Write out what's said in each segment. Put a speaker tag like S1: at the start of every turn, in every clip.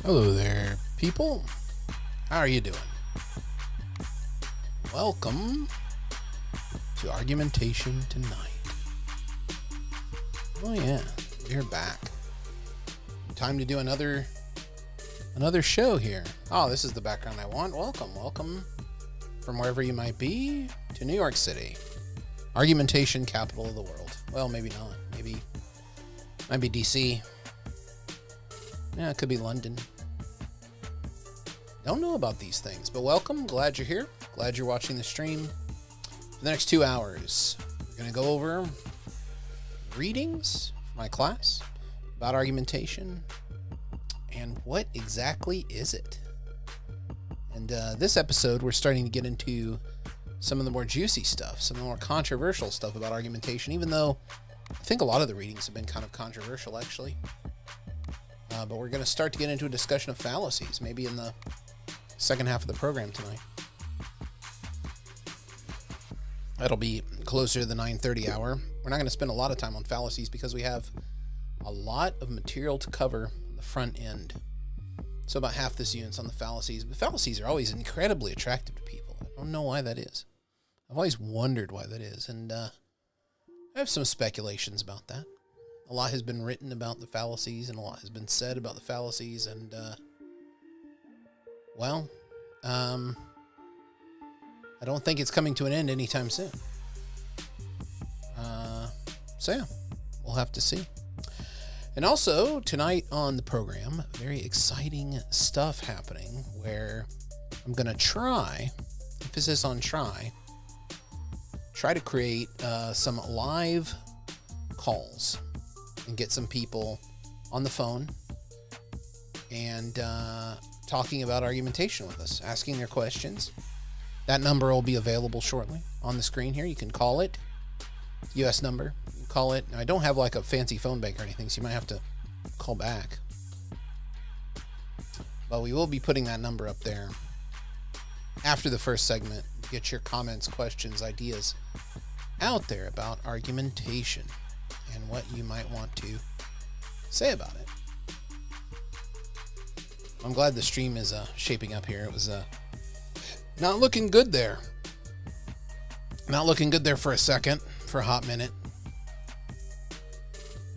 S1: Hello there, people. How are you doing? Welcome to Argumentation tonight. Oh yeah, we're back. Time to do another show here. Oh, this is the background I want. Welcome from wherever you might be to New York City. Argumentation, capital of the world. Well, maybe not. Might be DC. Yeah, it could be London. Don't know about these things, but welcome. Glad you're here. Glad you're watching the stream. For the next 2 hours, we're going to go over readings for my class about argumentation and what exactly is it. And this episode, we're starting to get into some of the more juicy stuff, some of the more controversial stuff about argumentation, even though I think a lot of the readings have been kind of controversial, actually. But we're going to start to get into a discussion of fallacies, maybe in the second half of the program tonight. That'll be closer to the 9:30 hour. We're not going to spend a lot of time on fallacies because we have a lot of material to cover on the front end. So about half this unit's on the fallacies. But fallacies are always incredibly attractive to people. I don't know why that is. I've always wondered why that is. And I have some speculations about that. A lot has been written about the fallacies and a lot has been said about the fallacies. And I don't think it's coming to an end anytime soon. So yeah, we'll have to see. And also, tonight on the program, very exciting stuff happening where I'm going to try, emphasis on try to create some live calls and get some people on the phone and talking about argumentation with us, asking their questions. That number will be available shortly on the screen here. You can call it. US number. You can call it. Now, I don't have like a fancy phone bank or anything, so you might have to call back. But we will be putting that number up there after the first segment. Get your comments, questions, ideas out there about argumentation and what you might want to say about it. I'm glad the stream is shaping up here. It was not looking good there. Not looking good there for a second, for a hot minute.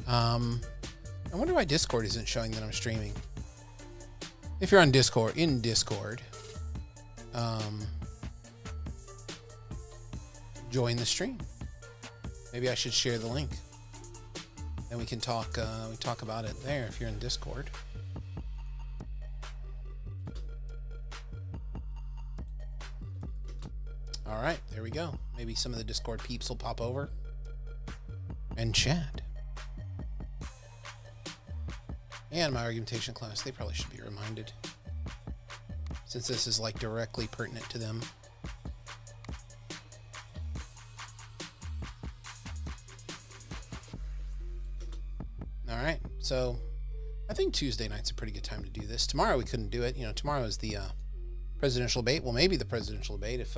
S1: I wonder why Discord isn't showing that I'm streaming. If you're on Discord, join the stream. Maybe I should share the link. And we can talk about it there if you're in Discord. All right, there we go. Maybe some of the Discord peeps will pop over and chat. And my argumentation class, they probably should be reminded, since this is like directly pertinent to them. All right, so I think Tuesday night's a pretty good time to do this. Tomorrow we couldn't do it. Tomorrow is the presidential debate. Well, maybe the presidential debate if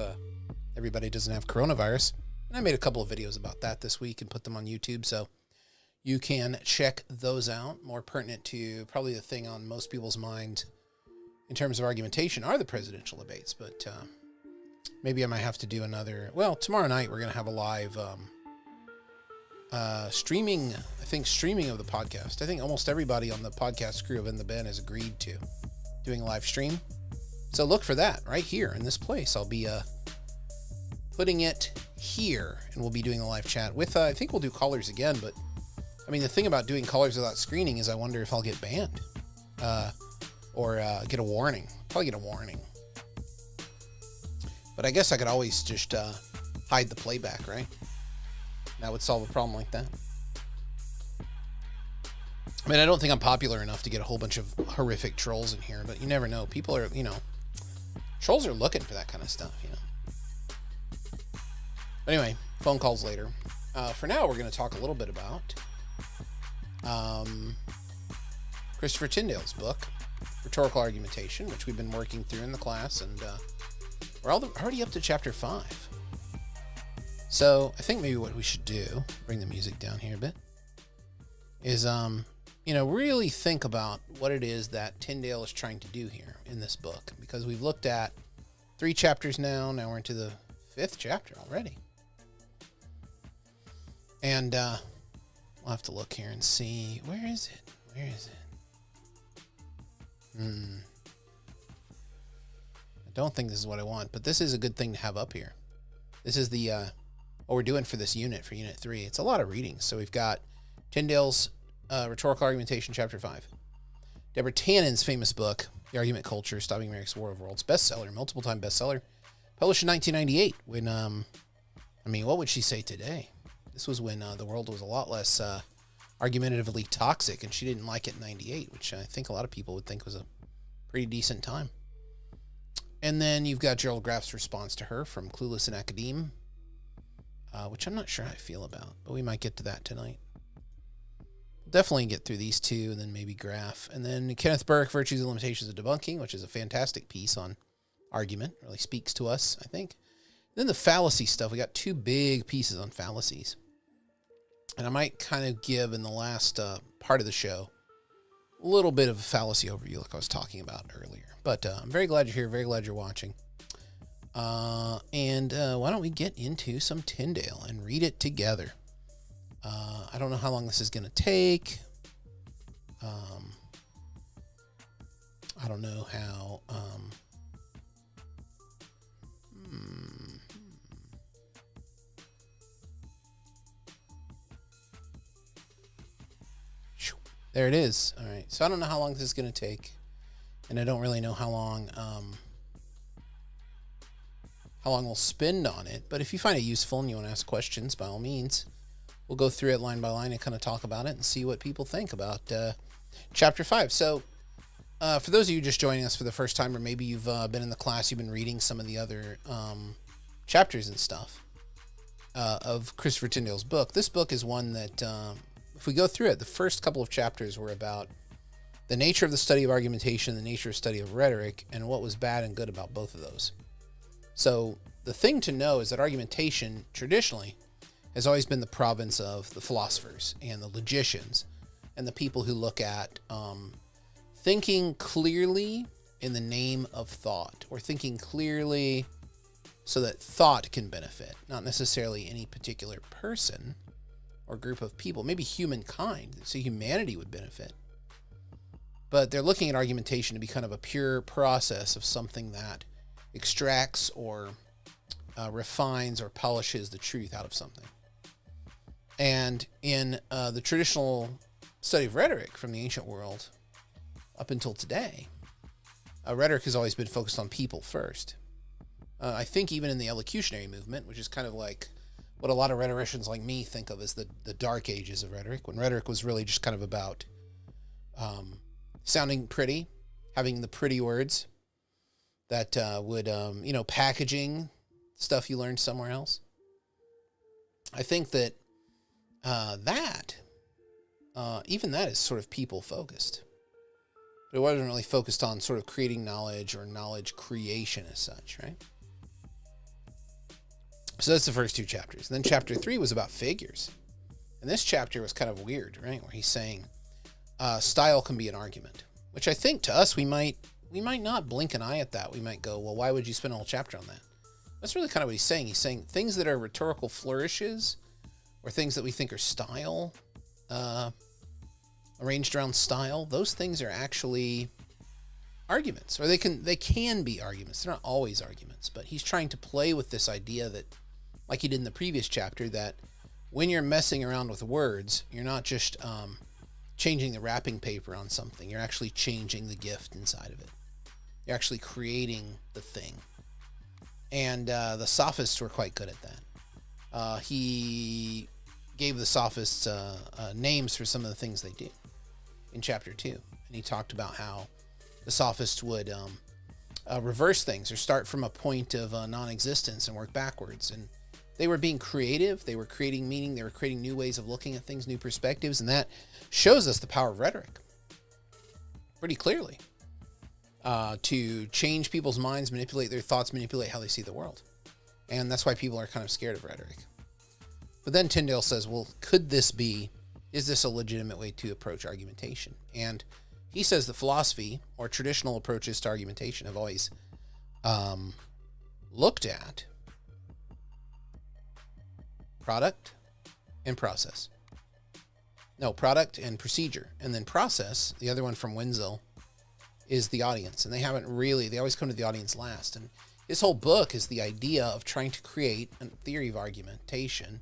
S1: everybody doesn't have coronavirus. And I made a couple of videos about that this week and put them on YouTube, so you can check those out. More pertinent to probably the thing on most people's mind in terms of argumentation are the presidential debates, but maybe I might have to do another. Well, tomorrow night we're going to have a live streaming of the podcast. I think almost everybody on the podcast crew of In the Ben has agreed to doing a live stream. So look for that right here in this place. I'll be putting it here, and we'll be doing a live chat with, I think we'll do callers again, but I mean, the thing about doing callers without screening is I wonder if I'll get banned, or get a warning. Probably get a warning. But I guess I could always just hide the playback, right? That would solve a problem like that. I mean, I don't think I'm popular enough to get a whole bunch of horrific trolls in here, but you never know. People are, trolls are looking for that kind of stuff, But anyway, phone calls later. For now, we're going to talk a little bit about Christopher Tyndale's book, Rhetorical Argumentation, which we've been working through in the class, and We're already up to chapter 5. So I think maybe what we should do, bring the music down here a bit, is, really think about what it is that Tyndale is trying to do here in this book. Because we've looked at 3 chapters now. Now we're into the 5th chapter already. And we'll have to look here and see. Where is it? I don't think this is what I want, but this is a good thing to have up here. This is the what we're doing for this unit, for Unit 3. It's a lot of readings. So we've got Tyndale's Rhetorical Argumentation, Chapter 5. Deborah Tannen's famous book, The Argument Culture, Stopping America's War of Worlds, bestseller, multiple-time bestseller, published in 1998. When, what would she say today? This was when the world was a lot less argumentatively toxic, and she didn't like it in 98, which I think a lot of people would think was a pretty decent time. And then you've got Gerald Graff's response to her from Clueless and Academe, which I'm not sure how I feel about, but we might get to that tonight. Definitely get through these 2, and then maybe Graff. And then Kenneth Burke, Virtues and Limitations of Debunking, which is a fantastic piece on argument. Really speaks to us, I think. Then the fallacy stuff. We got 2 big pieces on fallacies. And I might kind of give in the last part of the show a little bit of a fallacy overview like I was talking about earlier. But I'm very glad you're here. Very glad you're watching. And why don't we get into some Tyndale and read it together? I don't know how long this is going to take. I don't know how... There it is. All right. So I don't know how long this is going to take, and I don't really know how long we'll spend on it. But if you find it useful and you want to ask questions, by all means, we'll go through it line by line and kind of talk about it and see what people think about Chapter 5. So for those of you just joining us for the first time, or maybe you've been in the class, you've been reading some of the other chapters and stuff of Christopher Tyndale's book. This book is one that... if we go through it, the first couple of chapters were about the nature of the study of argumentation, the nature of study of rhetoric, and what was bad and good about both of those. So the thing to know is that argumentation, traditionally, has always been the province of the philosophers and the logicians and the people who look at thinking clearly in the name of thought, or thinking clearly so that thought can benefit, not necessarily any particular person or group of people, maybe humankind, so humanity would benefit. But they're looking at argumentation to be kind of a pure process of something that extracts or refines or polishes the truth out of something. And in the traditional study of rhetoric from the ancient world up until today, rhetoric has always been focused on people first. I think even in the elocutionary movement, which is kind of like what a lot of rhetoricians like me think of as the dark ages of rhetoric, when rhetoric was really just kind of about sounding pretty, having the pretty words that would, packaging stuff you learned somewhere else. I think that even that is sort of people-focused. But it wasn't really focused on sort of creating knowledge or knowledge creation as such, right? So that's the first 2 chapters. And then chapter 3 was about figures. And this chapter was kind of weird, right? Where he's saying style can be an argument, which I think to us, we might not blink an eye at that. We might go, well, why would you spend a whole chapter on that? That's really kind of what he's saying. He's saying things that are rhetorical flourishes, or things that we think are style, arranged around style, those things are actually arguments, or they can be arguments. They're not always arguments, but he's trying to play with this idea that, like he did in the previous chapter, that when you're messing around with words, you're not just changing the wrapping paper on something. You're actually changing the gift inside of it. You're actually creating the thing. And the sophists were quite good at that. He gave the sophists names for some of the things they do in chapter 2. And he talked about how the sophists would reverse things, or start from a point of non-existence and work backwards. And they were being creative. They were creating meaning. They were creating new ways of looking at things, new perspectives. And that shows us the power of rhetoric pretty clearly. to change people's minds, manipulate their thoughts, manipulate how they see the world. And that's why people are kind of scared of rhetoric. But then Tyndale says, well, is this a legitimate way to approach argumentation? And he says that philosophy or traditional approaches to argumentation have always looked at product and process. No, product and procedure. And then process, the other one from Wenzel, is the audience. And they always come to the audience last. And his whole book is the idea of trying to create a theory of argumentation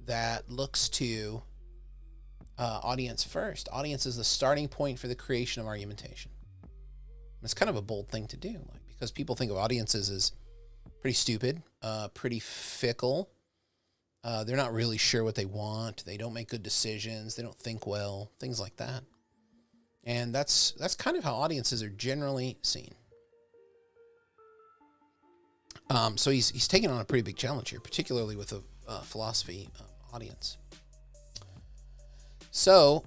S1: that looks to audience first. Audience is the starting point for the creation of argumentation. It's kind of a bold thing to do, because people think of audiences as pretty stupid, pretty fickle. They're not really sure what they want. They don't make good decisions. They don't think well, things like that. And that's kind of how audiences are generally seen. So he's taking on a pretty big challenge here, particularly with a philosophy audience. So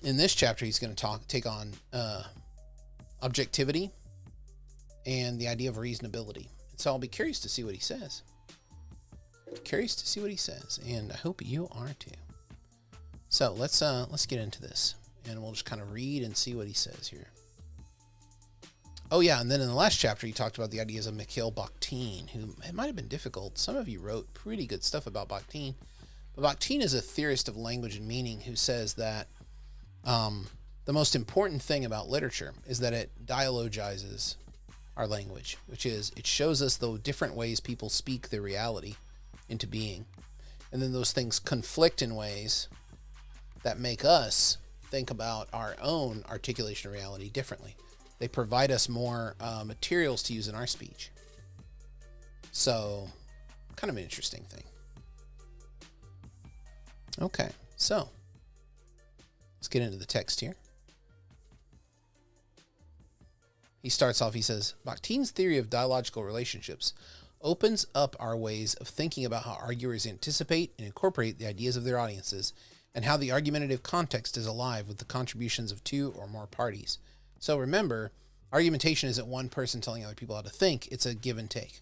S1: in this chapter, he's going to take on objectivity and the idea of reasonability. So I'll be curious to see what he says. And I hope you are too. So let's get into this, and we'll just kind of read and see what he says here. Oh yeah, and then in the last chapter, he talked about the ideas of Mikhail Bakhtin, who it might have been difficult. Some of you wrote pretty good stuff about Bakhtin. But Bakhtin is a theorist of language and meaning who says that the most important thing about literature is that it dialogizes our language, which is it shows us the different ways people speak their reality into being. And then those things conflict in ways that make us think about our own articulation of reality differently. They provide us more materials to use in our speech. So, kind of an interesting thing. Okay, so let's get into the text here. He starts off, he says, Bakhtin's theory of dialogical relationships opens up our ways of thinking about how arguers anticipate and incorporate the ideas of their audiences, and how the argumentative context is alive with the contributions of two or more parties. So remember, argumentation isn't one person telling other people how to think, it's a give and take.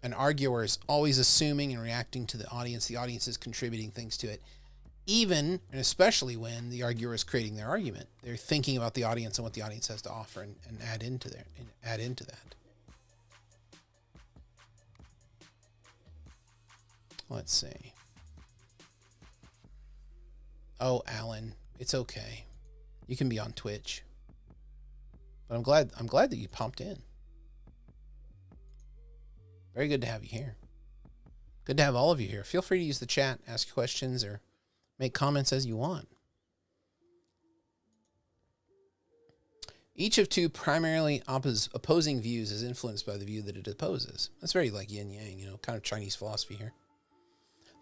S1: An arguer is always assuming and reacting to the audience is contributing things to it. Even and especially when the arguer is creating their argument, they're thinking about the audience and what the audience has to offer and add into that. Let's see. Oh, Alan, it's okay. You can be on Twitch. But I'm glad that you popped in. Very good to have you here. Good to have all of you here. Feel free to use the chat, ask questions, or make comments as you want. Each of two primarily opposing views is influenced by the view that it opposes. That's very like yin-yang, kind of Chinese philosophy here.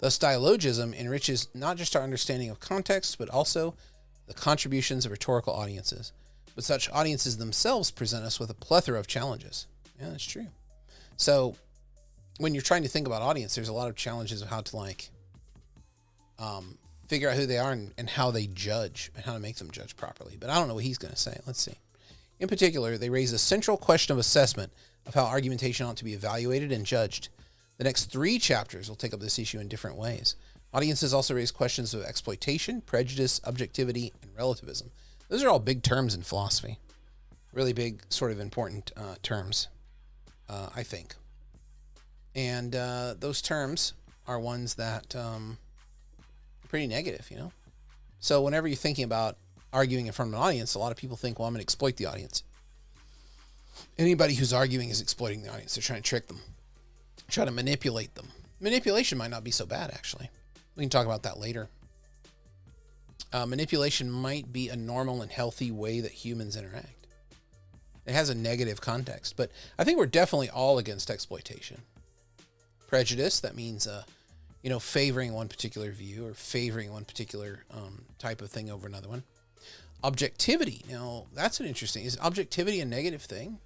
S1: Thus, dialogism enriches not just our understanding of context, but also the contributions of rhetorical audiences. But such audiences themselves present us with a plethora of challenges. Yeah, that's true. So, when you're trying to think about audience, there's a lot of challenges of how to figure out who they are and how they judge and how to make them judge properly. But I don't know what he's going to say. Let's see. In particular, they raise a central question of assessment of how argumentation ought to be evaluated and judged. The next 3 chapters will take up this issue in different ways. Audiences also raise questions of exploitation, prejudice, objectivity, and relativism. Those are all big terms in philosophy. Really big, sort of important terms, I think. And those terms are ones that are pretty negative, So whenever you're thinking about arguing in front of an audience, a lot of people think, well, I'm going to exploit the audience. Anybody who's arguing is exploiting the audience. They're trying to trick them, try to manipulate them. Manipulation might not be so bad, actually. We can talk about that later. Manipulation might be a normal and healthy way that humans interact. It has a negative context, but I think we're definitely all against exploitation. Prejudice, that means, favoring one particular view or favoring one particular type of thing over another one. Objectivity, now that's an interesting, is objectivity a negative thing?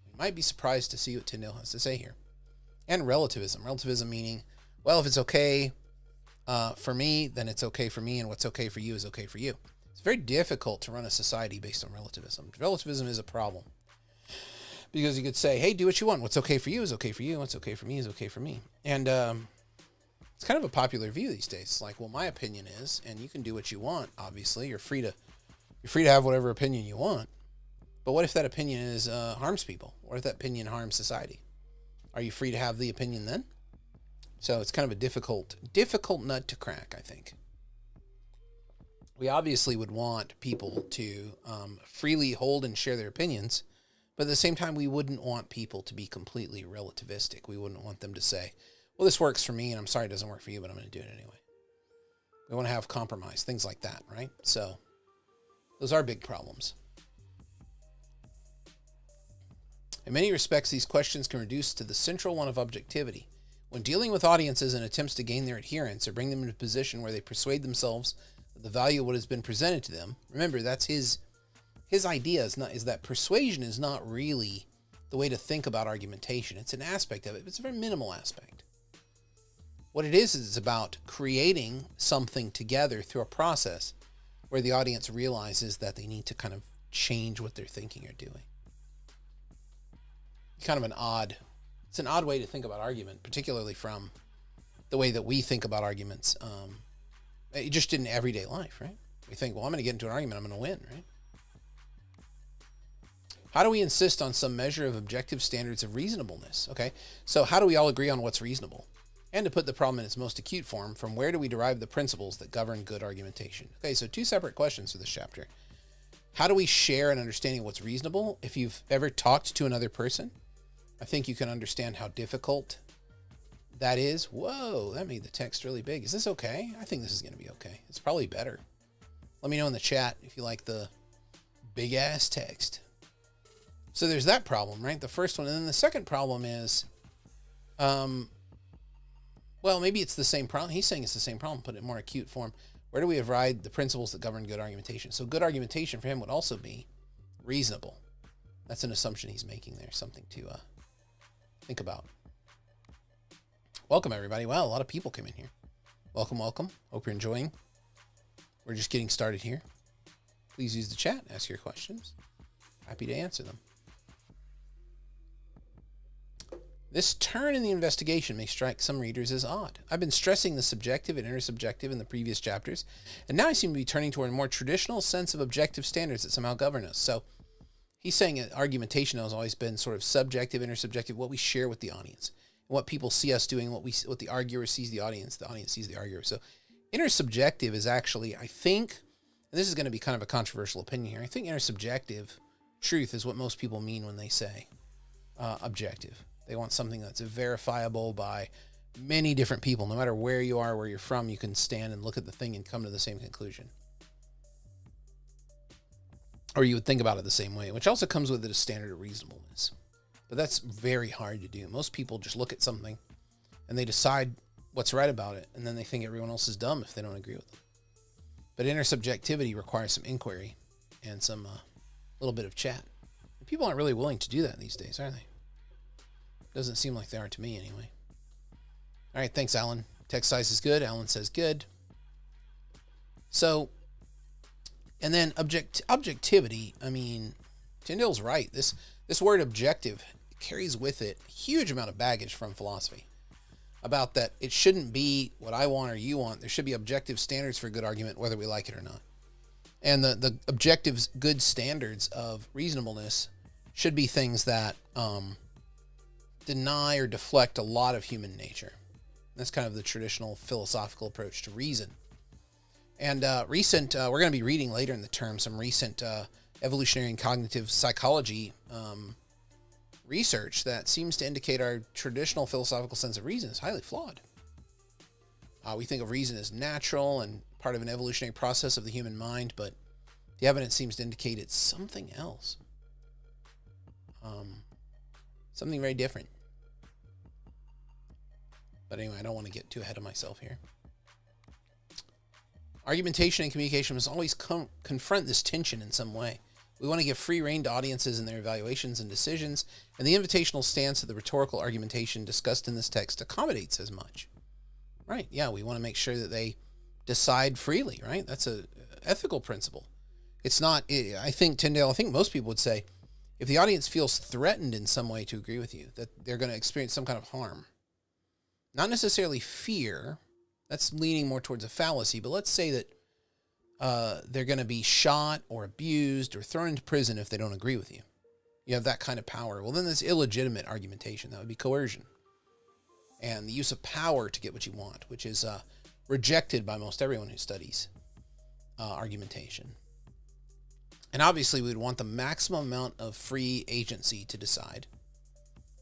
S1: You might be surprised to see what Tyndale has to say here. And relativism. Relativism meaning, well, if it's okay for me, then it's okay for me, and what's okay for you is okay for you. It's very difficult to run a society based on relativism. Relativism is a problem because you could say, hey, do what you want. What's okay for you is okay for you. What's okay for me is okay for me. And it's kind of a popular view these days. It's like, well, my opinion is, and you can do what you want. Obviously, you're free to have whatever opinion you want. But what if that opinion is harms people? What if that opinion harms society? Are you free to have the opinion then? So it's kind of a difficult nut to crack, I think. We obviously would want people to freely hold and share their opinions, but at the same time, we wouldn't want people to be completely relativistic. We wouldn't want them to say, well, this works for me, and I'm sorry it doesn't work for you, but I'm going to do it anyway. We want to have compromise, things like that, right? So those are big problems. In many respects, these questions can reduce to the central one of objectivity. When dealing with audiences in attempts to gain their adherence or bring them into a position where they persuade themselves of the value of what has been presented to them, remember, that's his idea is that persuasion is not really the way to think about argumentation. It's an aspect of it, but it's a very minimal aspect. What it is it's about creating something together through a process where the audience realizes that they need to kind of change what they're thinking or doing. Kind of it's an odd way to think about argument, particularly from the way that we think about arguments. Just in everyday life, right? We think, well, I'm going to get into an argument, I'm going to win, right? How do we insist on some measure of objective standards of reasonableness? Okay, so how do we all agree on what's reasonable? And to put the problem in its most acute form, from where do we derive the principles that govern good argumentation? Okay, so two separate questions for this chapter. How do we share an understanding of what's reasonable? If you've ever talked to another person, I think you can understand how difficult that is. Whoa, that made the text really big. Is this okay? I think this is going to be okay. It's probably better. Let me know in the chat if you like the big ass text. So there's that problem, right? The first one. And then the second problem is, well, maybe it's the same problem. He's saying it's the same problem, put it in more acute form. Where do we derive the principles that govern good argumentation? So good argumentation for him would also be reasonable. That's an assumption he's making there. Something to think about. Welcome, everybody. Wow, a lot of people came in here. Welcome, welcome. Hope you're enjoying. We're just getting started here. Please use the chat. Ask your questions. Happy to answer them. This turn in the investigation may strike some readers as odd. I've been stressing the subjective and intersubjective in the previous chapters, and now I seem to be turning toward a more traditional sense of objective standards that somehow govern us. So he's saying that argumentation has always been sort of subjective, intersubjective, what we share with the audience, and what people see us doing, what the arguer sees the audience sees the arguer. So intersubjective is actually, I think, and this is going to be kind of a controversial opinion here, I think intersubjective truth is what most people mean when they say objective. They want something that's verifiable by many different people. No matter where you are, where you're from, you can stand and look at the thing and come to the same conclusion. Or you would think about it the same way, which also comes with a standard of reasonableness. But that's very hard to do. Most people just look at something and they decide what's right about it, and then they think everyone else is dumb if they don't agree with them. But intersubjectivity requires some inquiry and some little bit of chat. And people aren't really willing to do that these days, are they? Doesn't seem like they are to me anyway. All right, thanks, Alan. Text size is good. Alan says good. So, and then objectivity. I mean, Tyndale's right. This word objective carries with it a huge amount of baggage from philosophy about that it shouldn't be what I want or you want. There should be objective standards for a good argument, whether we like it or not. And the objective good standards of reasonableness should be things that deny or deflect a lot of human nature. That's kind of the traditional philosophical approach to reason. And we're going to be reading later in the term some recent evolutionary and cognitive psychology research that seems to indicate our traditional philosophical sense of reason is highly flawed. We think of reason as natural and part of an evolutionary process of the human mind, but the evidence seems to indicate it's something else. Something very different. But anyway, I don't want to get too ahead of myself here. Argumentation and communication must always confront this tension in some way. We want to give free rein to audiences in their evaluations and decisions, and the invitational stance of the rhetorical argumentation discussed in this text accommodates as much. Right, yeah, we want to make sure that they decide freely, right? That's ethical principle. It's not, I think, Tyndale, I think most people would say, if the audience feels threatened in some way to agree with you, that they're going to experience some kind of harm, not necessarily fear, that's leaning more towards a fallacy, but let's say that they're going to be shot or abused or thrown into prison if they don't agree with you. You have that kind of power. Well, then that's illegitimate argumentation. That would be coercion. And the use of power to get what you want, which is rejected by most everyone who studies argumentation. And obviously, we would want the maximum amount of free agency to decide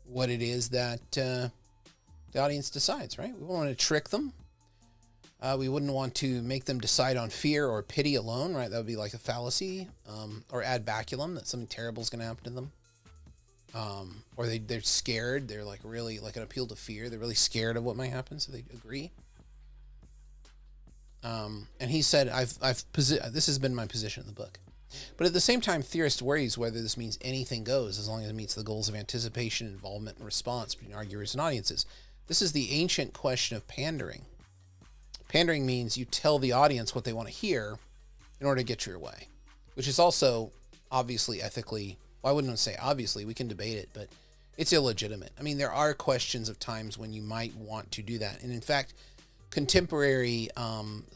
S1: what it is that the audience decides, right? We wouldn't want to trick them. We wouldn't want to make them decide on fear or pity alone, right? That would be like a fallacy, or ad baculum, that something terrible is going to happen to them. Or they're scared. They're like really like an appeal to fear. They're really scared of what might happen, so they agree. And he said, this has been my position in the book. But at the same time, theorist worries whether this means anything goes as long as it meets the goals of anticipation, involvement, and response between arguers and audiences. This is the ancient question of pandering. Pandering means you tell the audience what they want to hear in order to get your way, which is also obviously ethically, well, I wouldn't say obviously, we can debate it, but it's illegitimate. I mean, there are questions of times when you might want to do that. And in fact, contemporary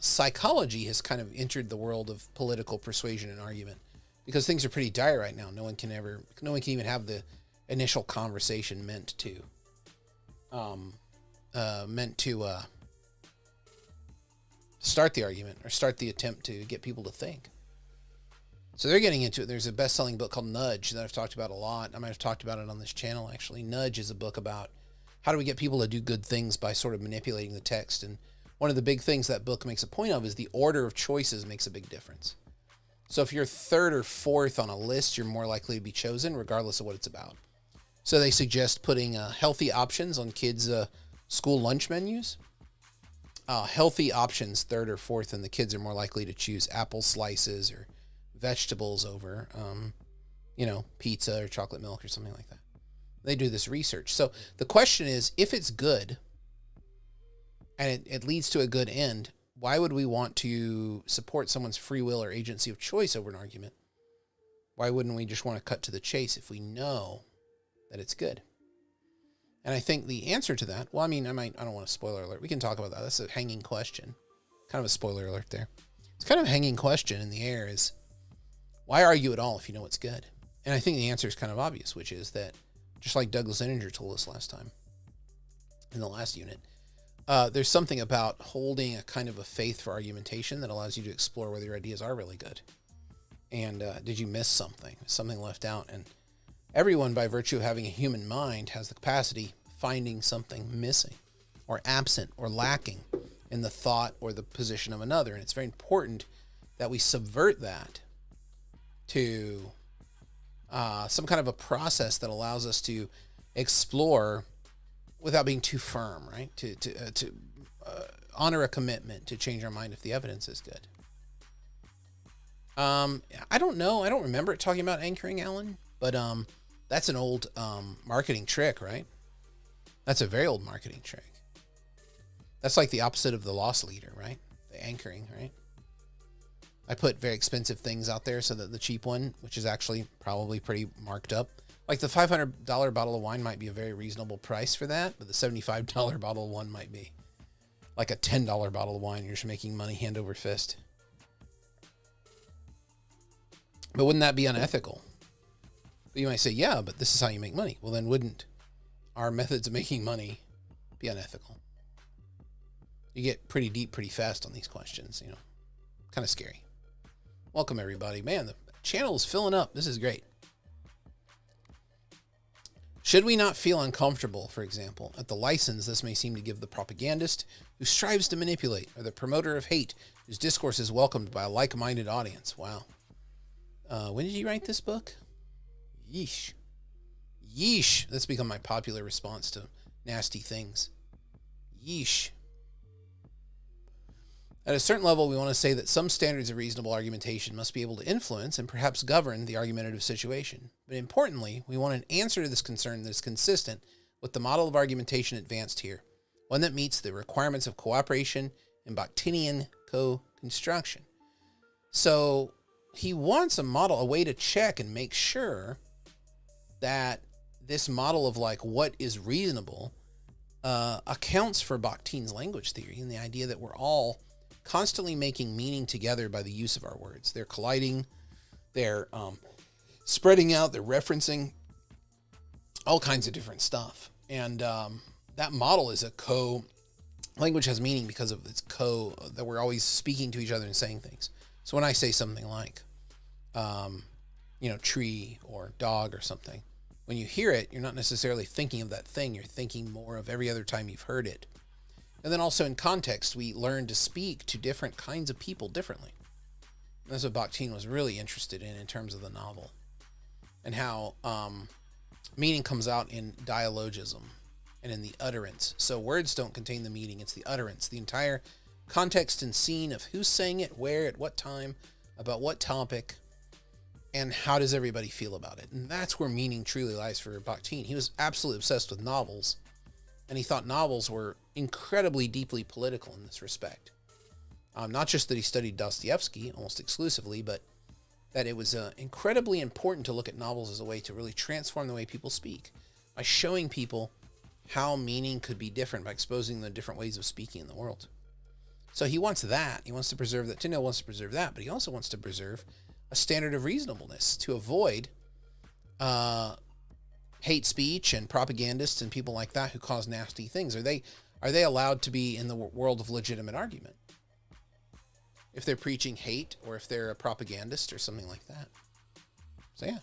S1: psychology has kind of entered the world of political persuasion and argument because things are pretty dire right now. No one can even have the initial conversation meant to start the argument or start the attempt to get people to think. So they're getting into it. There's a best-selling book called Nudge that I've talked about a lot. I might have talked about it on this channel, actually. Nudge is a book about how do we get people to do good things by sort of manipulating the text. And one of the big things that book makes a point of is the order of choices makes a big difference. So if you're third or fourth on a list, you're more likely to be chosen regardless of what it's about. So they suggest putting healthy options on kids' school lunch menus. Healthy options, third or fourth, and the kids are more likely to choose apple slices or vegetables over, pizza or chocolate milk or something like that. They do this research. So the question is, if it's good and it leads to a good end, why would we want to support someone's free will or agency of choice over an argument? Why wouldn't we just want to cut to the chase if we know that it's good? And I think the answer to that, well, I mean, I don't want a spoiler alert. We can talk about that. That's a hanging question. Kind of a spoiler alert there. It's kind of a hanging question in the air is, why argue at all if you know it's good? And I think the answer is kind of obvious, which is that, just like Douglas Enninger told us last time, in the last unit, there's something about holding a kind of a faith for argumentation that allows you to explore whether your ideas are really good. And did you miss something? Something left out? And everyone, by virtue of having a human mind, has the capacity of finding something missing or absent or lacking in the thought or the position of another. And it's very important that we subvert that to some kind of a process that allows us to explore without being too firm, right? To honor a commitment to change our mind if the evidence is good. I don't know. I don't remember it talking about anchoring, Alan, but that's an old marketing trick, right? That's a very old marketing trick. That's like the opposite of the loss leader, right? The anchoring, right? I put very expensive things out there so that the cheap one, which is actually probably pretty marked up, like the $500 bottle of wine might be a very reasonable price for that, but the $75 bottle of one might be like a $10 bottle of wine. You're just making money hand over fist. But wouldn't that be unethical? But you might say, yeah, but this is how you make money. Well, then wouldn't our methods of making money be unethical? You get pretty deep pretty fast on these questions, kind of scary. Welcome, everybody. Man, the channel is filling up. This is great. Should we not feel uncomfortable, for example, at the license this may seem to give the propagandist who strives to manipulate, or the promoter of hate whose discourse is welcomed by a like-minded audience? Wow. When did you write this book? Yeesh. Yeesh. That's become my popular response to nasty things. Yeesh. At a certain level, we want to say that some standards of reasonable argumentation must be able to influence and perhaps govern the argumentative situation. But importantly, we want an answer to this concern that is consistent with the model of argumentation advanced here, one that meets the requirements of cooperation and Bakhtinian co-construction. So he wants a model, a way to check and make sure that this model of like what is reasonable accounts for Bakhtín's language theory and the idea that we're all constantly making meaning together by the use of our words. They're colliding, they're spreading out, they're referencing all kinds of different stuff. And that model is language has meaning because of its that we're always speaking to each other and saying things. So when I say something like, tree or dog or something, when you hear it, you're not necessarily thinking of that thing. You're thinking more of every other time you've heard it. And then also in context, we learn to speak to different kinds of people differently. And that's what Bakhtín was really interested in terms of the novel. And how meaning comes out in dialogism and in the utterance. So words don't contain the meaning, it's the utterance. The entire context and scene of who's saying it, where, at what time, about what topic, and how does everybody feel about it. And that's where meaning truly lies for Bakhtín. He was absolutely obsessed with novels, and he thought novels were incredibly deeply political in this respect. Not just that he studied Dostoevsky almost exclusively, but that it was incredibly important to look at novels as a way to really transform the way people speak by showing people how meaning could be different by exposing the different ways of speaking in the world. So he wants that. He wants to preserve that. Tyndale wants to preserve that, but he also wants to preserve a standard of reasonableness to avoid hate speech and propagandists and people like that who cause nasty things. Are they allowed to be in the world of legitimate argument if they're preaching hate or if they're a propagandist or something like that? So yeah.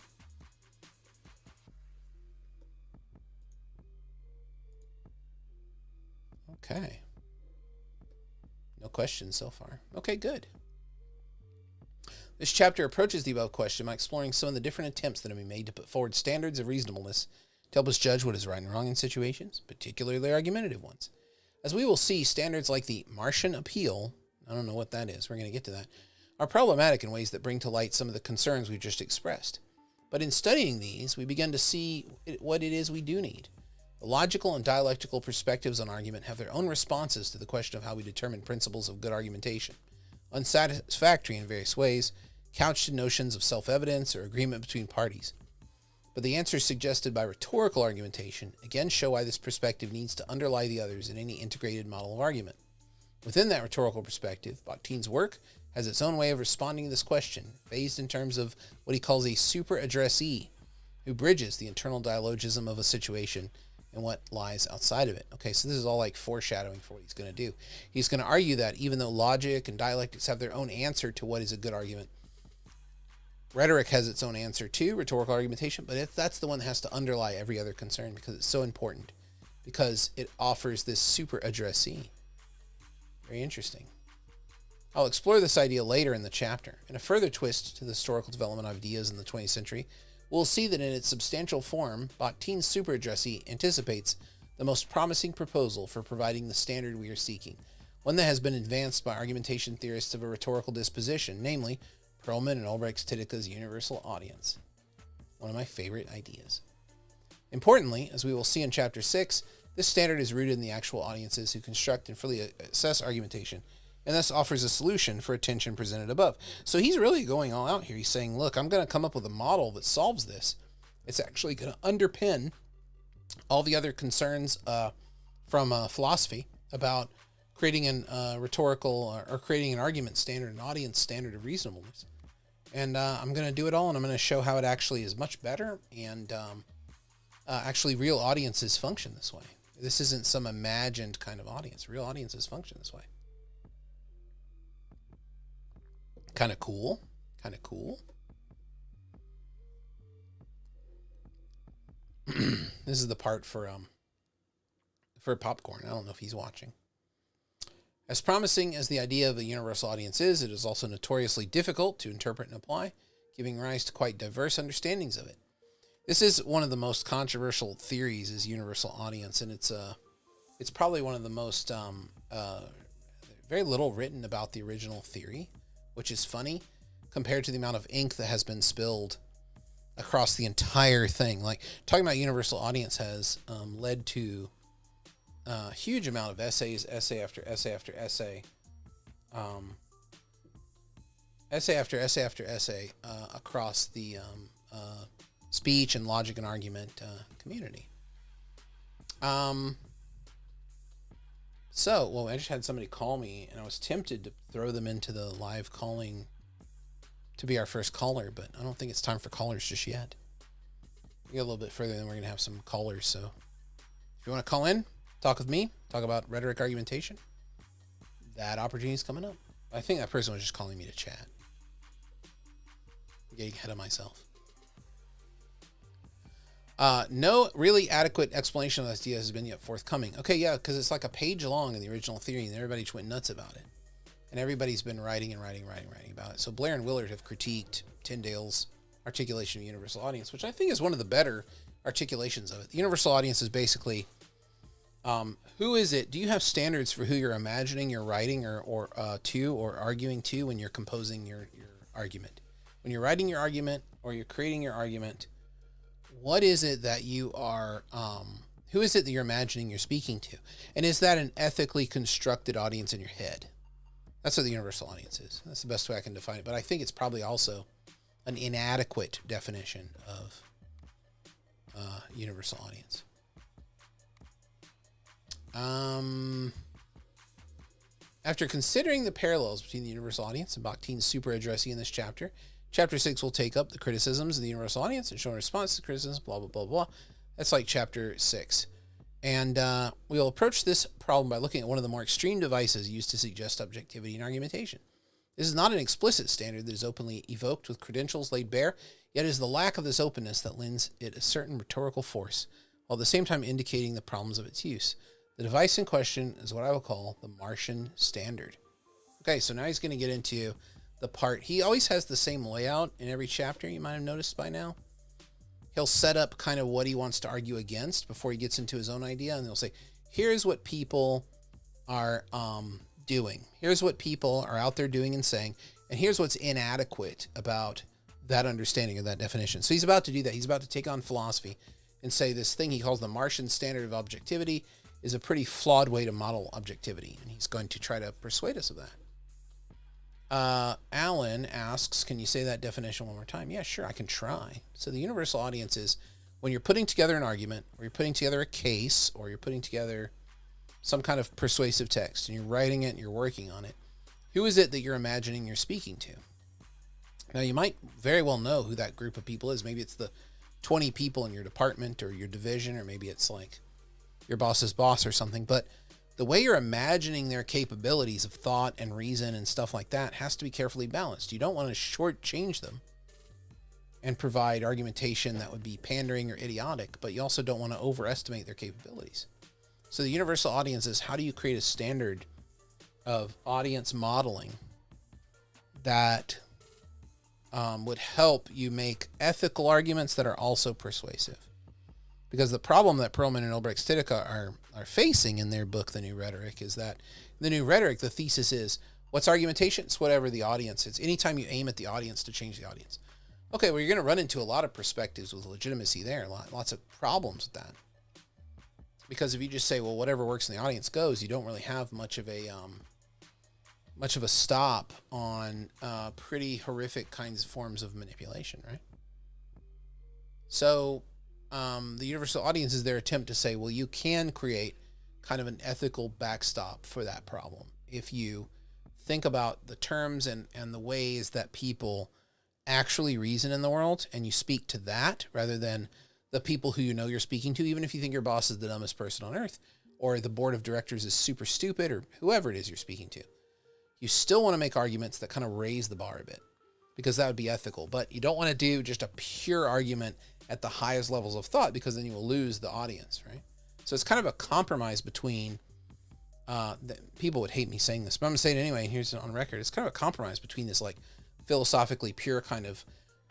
S1: Okay. No questions so far. Okay, good. This chapter approaches the above question by exploring some of the different attempts that have been made to put forward standards of reasonableness to help us judge what is right and wrong in situations, particularly argumentative ones. As we will see, standards like the Martian appeal, I don't know what that is, we're going to get to that, are problematic in ways that bring to light some of the concerns we've just expressed. But in studying these, we begin to see what it is we do need. The logical and dialectical perspectives on argument have their own responses to the question of how we determine principles of good argumentation, unsatisfactory in various ways, couched in notions of self-evidence or agreement between parties. But the answers suggested by rhetorical argumentation again show why this perspective needs to underlie the others in any integrated model of argument. Within that rhetorical perspective, Bakhtín's work has its own way of responding to this question, phased in terms of what he calls a super-addressee, who bridges the internal dialogism of a situation and what lies outside of it. Okay, so this is all like foreshadowing for what he's going to do. He's going to argue that even though logic and dialectics have their own answer to what is a good argument, rhetoric has its own answer too, rhetorical argumentation, but that's the one that has to underlie every other concern because it's so important, because it offers this super addressee. Very interesting. I'll explore this idea later in the chapter. In a further twist to the historical development of ideas in the 20th century, we'll see that in its substantial form, Bakhtín's super addressee anticipates the most promising proposal for providing the standard we are seeking, one that has been advanced by argumentation theorists of a rhetorical disposition, namely Perlman and Ulbricht-Titika's universal audience. One of my favorite ideas. Importantly, as we will see in Chapter 6, this standard is rooted in the actual audiences who construct and fully assess argumentation, and thus offers a solution for a tension presented above. So he's really going all out here. He's saying, look, I'm going to come up with a model that solves this. It's actually going to underpin all the other concerns from philosophy about creating a rhetorical or creating an argument standard, an audience standard of reasonableness. And I'm going to do it all, and I'm going to show how it actually is much better, and actually real audiences function this way. This isn't some imagined kind of audience. Real audiences function this way. Kind of cool. Kind of cool. This is the part for popcorn. I don't know if he's watching. As promising as the idea of a universal audience is, it is also notoriously difficult to interpret and apply, giving rise to quite diverse understandings of it. This is one of the most controversial theories, is universal audience, and it's probably one of the most very little written about the original theory, which is funny compared to the amount of ink that has been spilled across the entire thing. Like, talking about universal audience has led to a huge amount of essays, essay after essay after essay, essay after essay after essay across the speech and logic and argument community. So, I just had somebody call me, and I was tempted to throw them into the live calling to be our first caller, but I don't think it's time for callers just yet. We get a little bit further, then we're going to have some callers. So if you want to call in, talk with me, talk about rhetoric argumentation, that opportunity is coming up. I think that person was just calling me to chat. I'm getting ahead of myself. No really adequate explanation of this idea has been yet forthcoming. Okay, yeah, because it's like a page long in the original theory, and everybody just went nuts about it. And everybody's been writing about it. So Blair and Willard have critiqued Tyndale's articulation of universal audience, which I think is one of the better articulations of it. The universal audience is basically, who is it? Do you have standards for who you're imagining you're writing or arguing to when you're composing your argument? When you're writing your argument or you're creating your argument, what is it that you are, who is it that you're imagining you're speaking to? And is that an ethically constructed audience in your head? That's what the universal audience is. That's the best way I can define it. But I think it's probably also an inadequate definition of universal audience. After considering the parallels between the universal audience and Bakhtin's super addressee in this chapter, Chapter 6 will take up the criticisms of the universal audience and show a response to criticisms, blah, blah, blah, blah. That's like Chapter 6. And we'll approach this problem by looking at one of the more extreme devices used to suggest objectivity in argumentation. This is not an explicit standard that is openly evoked with credentials laid bare, yet it is the lack of this openness that lends it a certain rhetorical force, while at the same time indicating the problems of its use. The device in question is what I will call the Martian standard. Okay, so now he's going to get into the part. He always has the same layout in every chapter, you might have noticed by now. He'll set up kind of what he wants to argue against before he gets into his own idea, and he'll say, here's what people are doing. Here's what people are out there doing and saying, and here's what's inadequate about that understanding of that definition. So he's about to do that. He's about to take on philosophy and say this thing he calls the Martian standard of objectivity is a pretty flawed way to model objectivity, and he's going to try to persuade us of that. Alan asks, can you say that definition one more time? Yeah, sure, I can try. So the universal audience is when you're putting together an argument, or you're putting together a case, or you're putting together some kind of persuasive text, and you're writing it and you're working on it, who is it that you're imagining you're speaking to? Now, you might very well know who that group of people is. Maybe it's the 20 people in your department or your division, or maybe it's like your boss's boss or something, but the way you're imagining their capabilities of thought and reason and stuff like that has to be carefully balanced. You don't want to shortchange them and provide argumentation that would be pandering or idiotic, but you also don't want to overestimate their capabilities. So the universal audience is, how do you create a standard of audience modeling that would help you make ethical arguments that are also persuasive? Because the problem that Perlman and Ulbricht-Stidicka are facing in their book, The New Rhetoric, is that in The New Rhetoric, the thesis is, what's argumentation? It's whatever the audience is. Anytime you aim at the audience to change the audience. Okay, well, you're going to run into a lot of perspectives with legitimacy there, lots of problems with that. Because if you just say, well, whatever works in the audience goes, you don't really have much of a stop on pretty horrific kinds of forms of manipulation, right? So the universal audience is their attempt to say, well, you can create kind of an ethical backstop for that problem if you think about the terms and the ways that people actually reason in the world, and you speak to that rather than the people who you know you're speaking to, even if you think your boss is the dumbest person on earth, or the board of directors is super stupid, or whoever it is you're speaking to. You still want to make arguments that kind of raise the bar a bit, because that would be ethical. But you don't want to do just a pure argument at the highest levels of thought, because then you will lose the audience, right? So it's kind of a compromise between, people would hate me saying this, but I'm going to say it anyway, and here's it on record. It's kind of a compromise between this like philosophically pure kind of,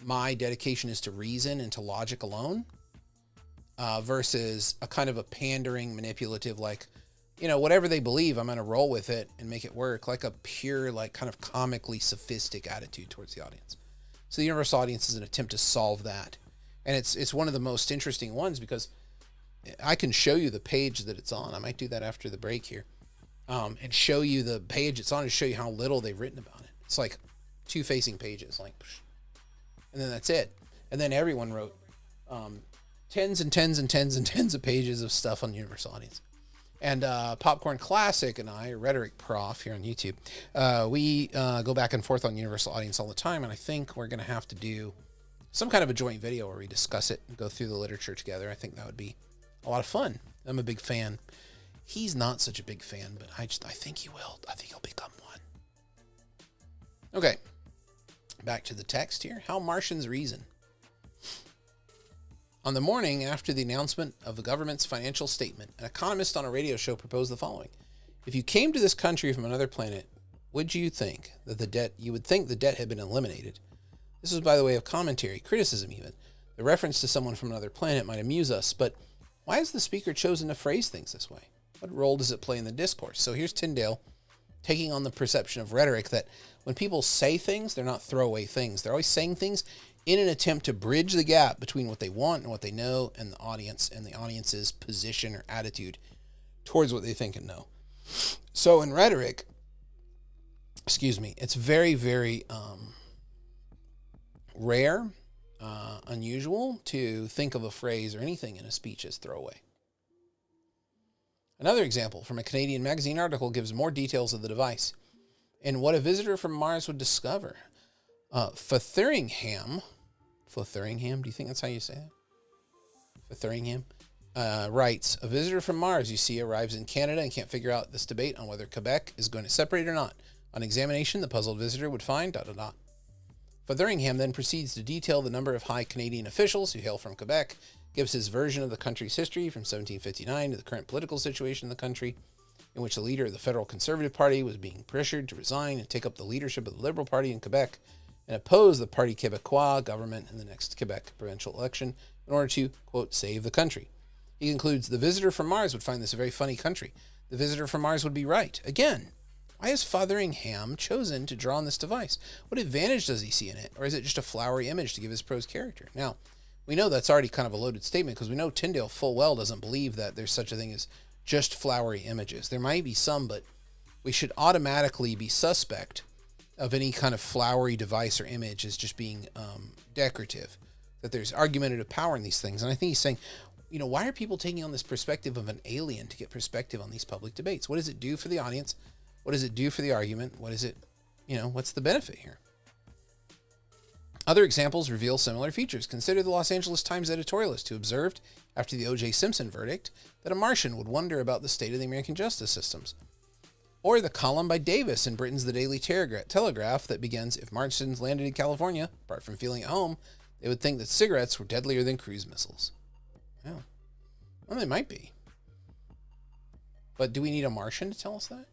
S1: my dedication is to reason and to logic alone, versus a kind of a pandering, manipulative, like, you know, whatever they believe, I'm going to roll with it and make it work, like a pure, like kind of comically sophistic attitude towards the audience. So the universal audience is an attempt to solve that. And it's one of the most interesting ones, because I can show you the page that it's on. I might do that after the break here, and show you the page it's on and show you how little they've written about it. It's like 2 facing pages, like, and then that's it. And then everyone wrote tens and tens and tens and tens of pages of stuff on Universal Audience. And Popcorn Classic and I, Rhetoric Prof here on YouTube, we go back and forth on Universal Audience all the time. And I think we're going to have to do some kind of a joint video where we discuss it and go through the literature together. I think that would be a lot of fun. I'm a big fan. He's not such a big fan, but I think he will. I think he'll become one. Okay. Back to the text here. How Martians reason. On the morning after the announcement of the government's financial statement, an economist on a radio show proposed the following. If you came to this country from another planet, would you think that you would think the debt had been eliminated? This was by the way of commentary, criticism even. The reference to someone from another planet might amuse us, but why has the speaker chosen to phrase things this way? What role does it play in the discourse? So here's Tyndale taking on the perception of rhetoric that when people say things, they're not throwaway things. They're always saying things in an attempt to bridge the gap between what they want and what they know and the audience and the audience's position or attitude towards what they think and know. So in rhetoric, it's very, very rare, unusual to think of a phrase or anything in a speech as throwaway. Another example from a Canadian magazine article gives more details of the device and what a visitor from Mars would discover. Fotheringham, do you think that's how you say it? Fotheringham writes, a visitor from Mars, you see, arrives in Canada and can't figure out this debate on whether Quebec is going to separate or not. On examination, the puzzled visitor would find ... Fotheringham then proceeds to detail the number of high Canadian officials who hail from Quebec, gives his version of the country's history from 1759 to the current political situation in the country, in which the leader of the Federal Conservative Party was being pressured to resign and take up the leadership of the Liberal Party in Quebec and oppose the Parti Québécois government in the next Quebec provincial election in order to, quote, save the country. He concludes, the visitor from Mars would find this a very funny country. The visitor from Mars would be right. Again, why has Fotheringham chosen to draw on this device? What advantage does he see in it? Or is it just a flowery image to give his prose character? Now, we know that's already kind of a loaded statement because we know Tyndale full well doesn't believe that there's such a thing as just flowery images. There might be some, but we should automatically be suspect of any kind of flowery device or image as just being decorative, that there's argumentative power in these things. And I think he's saying, why are people taking on this perspective of an alien to get perspective on these public debates? What does it do for the audience? What does it do for the argument? What is it, what's the benefit here? Other examples reveal similar features. Consider the Los Angeles Times editorialist who observed, after the O.J. Simpson verdict, that a Martian would wonder about the state of the American justice systems. Or the column by Davis in Britain's The Daily Telegraph that begins, if Martians landed in California, apart from feeling at home, they would think that cigarettes were deadlier than cruise missiles. Yeah. Well, they might be. But do we need a Martian to tell us that?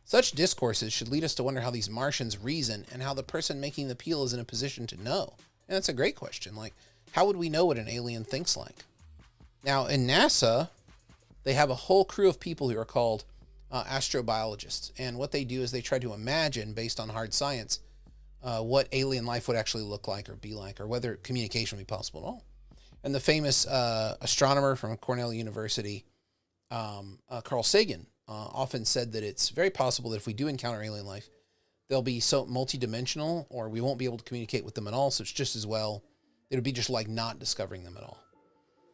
S1: Such discourses should lead us to wonder how these Martians reason and how the person making the appeal is in a position to know. And that's a great question. Like, how would we know what an alien thinks like? Now, in NASA, they have a whole crew of people who are called astrobiologists. And what they do is they try to imagine, based on hard science, what alien life would actually look like or be like, or whether communication would be possible at all. And the famous astronomer from Cornell University, Carl Sagan, often said that it's very possible that if we do encounter alien life, they'll be so multidimensional or we won't be able to communicate with them at all. So it's just as well, it would be just like not discovering them at all.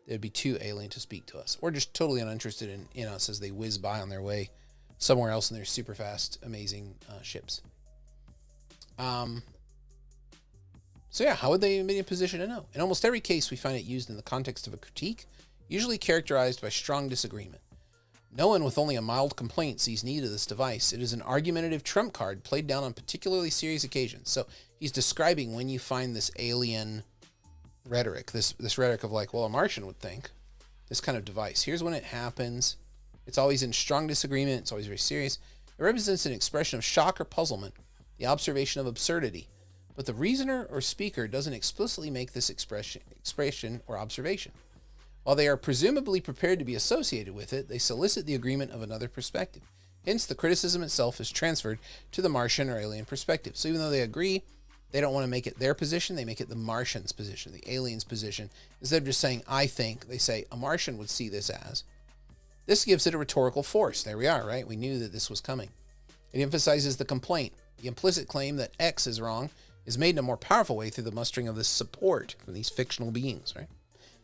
S1: They'd be too alien to speak to us or just totally uninterested in us as they whiz by on their way somewhere else in their super fast, amazing ships. So yeah, how would they be in a position to know? In almost every case, we find it used in the context of a critique, usually characterized by strong disagreement. No one with only a mild complaint sees need of this device. It is an argumentative trump card played down on particularly serious occasions. So he's describing when you find this alien rhetoric, this rhetoric of like, well, a Martian would think, this kind of device. Here's when it happens. It's always in strong disagreement. It's always very serious. It represents an expression of shock or puzzlement, the observation of absurdity. But the reasoner or speaker doesn't explicitly make this expression or observation. While they are presumably prepared to be associated with it, they solicit the agreement of another perspective. Hence, the criticism itself is transferred to the Martian or alien perspective. So even though they agree, they don't want to make it their position, they make it the Martian's position, the alien's position. Instead of just saying, I think, they say, a Martian would see this as. This gives it a rhetorical force. There we are, right? We knew that this was coming. It emphasizes the complaint. The implicit claim that X is wrong is made in a more powerful way through the mustering of this support from these fictional beings, right?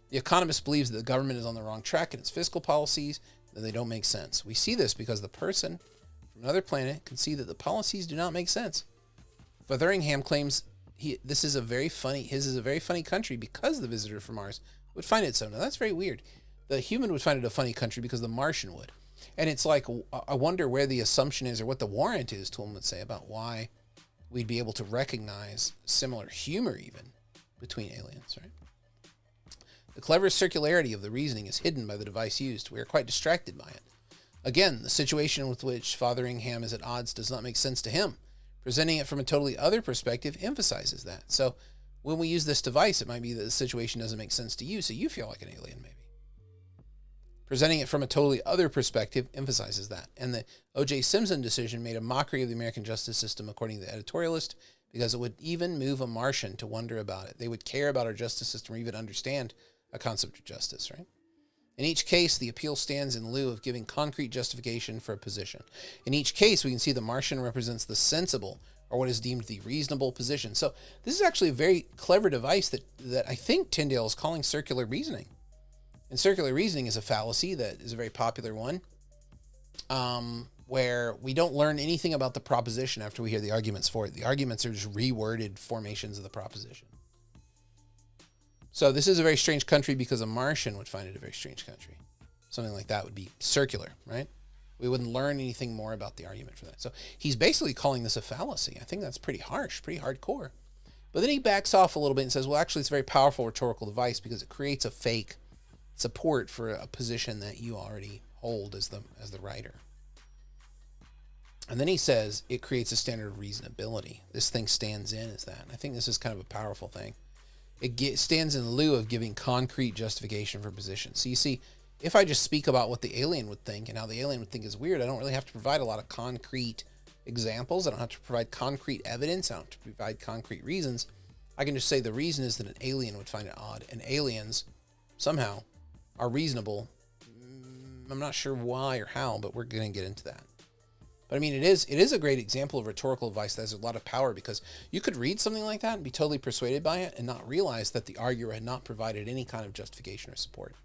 S1: The economist believes that the government is on the wrong track in its fiscal policies, that they don't make sense. We see this because the person from another planet can see that the policies do not make sense. Fotheringham claims his is a very funny country because the visitor from Mars would find it so. Now that's very weird. The human would find it a funny country because the Martian would. And it's like, I wonder where the assumption is or what the warrant is, Toulon would say, about why we'd be able to recognize similar humor even between aliens, right? The clever circularity of the reasoning is hidden by the device used. We are quite distracted by it. Again, the situation with which Fotheringham is at odds does not make sense to him. Presenting it from a totally other perspective emphasizes that. So when we use this device, it might be that the situation doesn't make sense to you, so you feel like an alien maybe. Presenting it from a totally other perspective emphasizes that. And the O.J. Simpson decision made a mockery of the American justice system, according to the editorialist, because it would even move a Martian to wonder about it. They would care about our justice system or even understand a concept of justice, right? In each case, the appeal stands in lieu of giving concrete justification for a position. In each case, we can see the Martian represents the sensible, or what is deemed the reasonable position. So this is actually a very clever device that I think Tyndale is calling circular reasoning. And circular reasoning is a fallacy that is a very popular one, where we don't learn anything about the proposition after we hear the arguments for it. The arguments are just reworded formations of the proposition. So this is a very strange country because a Martian would find it a very strange country. Something like that would be circular, right? We wouldn't learn anything more about the argument for that. So he's basically calling this a fallacy. I think that's pretty harsh, pretty hardcore. But then he backs off a little bit and says, well, actually, it's a very powerful rhetorical device because it creates a fake support for a position that you already hold as the writer. And then he says it creates a standard of reasonability. This thing stands in as that. And I think this is kind of a powerful thing. It stands in lieu of giving concrete justification for position. So you see, if I just speak about what the alien would think and how the alien would think is weird, I don't really have to provide a lot of concrete examples. I don't have to provide concrete evidence. I don't have to provide concrete reasons. I can just say the reason is that an alien would find it odd. And aliens somehow are reasonable. I'm not sure why or how, but we're going to get into that. But I mean, it is a great example of rhetorical device that has a lot of power, because you could read something like that and be totally persuaded by it and not realize that the arguer had not provided any kind of justification or support.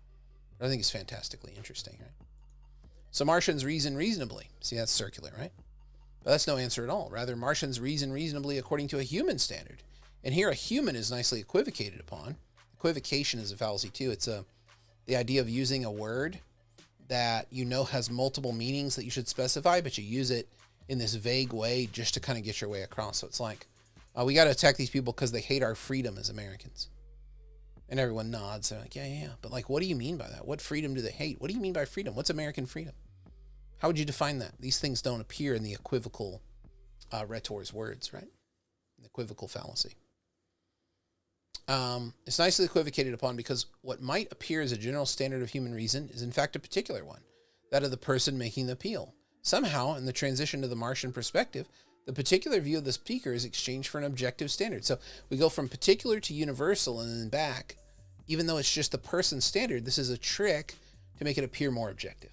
S1: I think it's fantastically interesting, right? So Martians reason reasonably. See, that's circular, right? But that's no answer at all. Rather, Martians reason reasonably according to a human standard. And here a human is nicely equivocated upon. Equivocation is a fallacy too. It's the idea of using a word that you know has multiple meanings that you should specify, but you use it in this vague way just to kind of get your way across. So it's like, we got to attack these people because they hate our freedom as Americans. And everyone nods. They're like, yeah. But like, what do you mean by that? What freedom do they hate? What do you mean by freedom? What's American freedom? How would you define that? These things don't appear in the equivocal rhetor's words, right? The equivocal fallacy. It's nicely equivocated upon because what might appear as a general standard of human reason is in fact a particular one, that of the person making the appeal. Somehow, in the transition to the Martian perspective, the particular view of the speaker is exchanged for an objective standard. So we go from particular to universal and then back. Even though it's just the person's standard, this is a trick to make it appear more objective.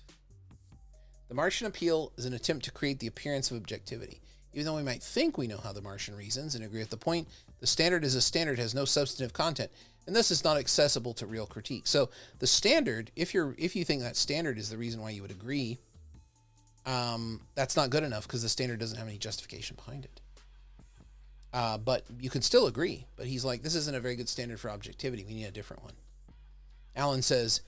S1: The Martian appeal is an attempt to create the appearance of objectivity. Even though we might think we know how the Martian reasons and agree with the point, the standard as a standard has no substantive content, and thus is not accessible to real critique. So the standard, if you think that standard is the reason why you would agree, that's not good enough because the standard doesn't have any justification behind it. But you can still agree. But he's like, this isn't a very good standard for objectivity. We need a different one. Alan says,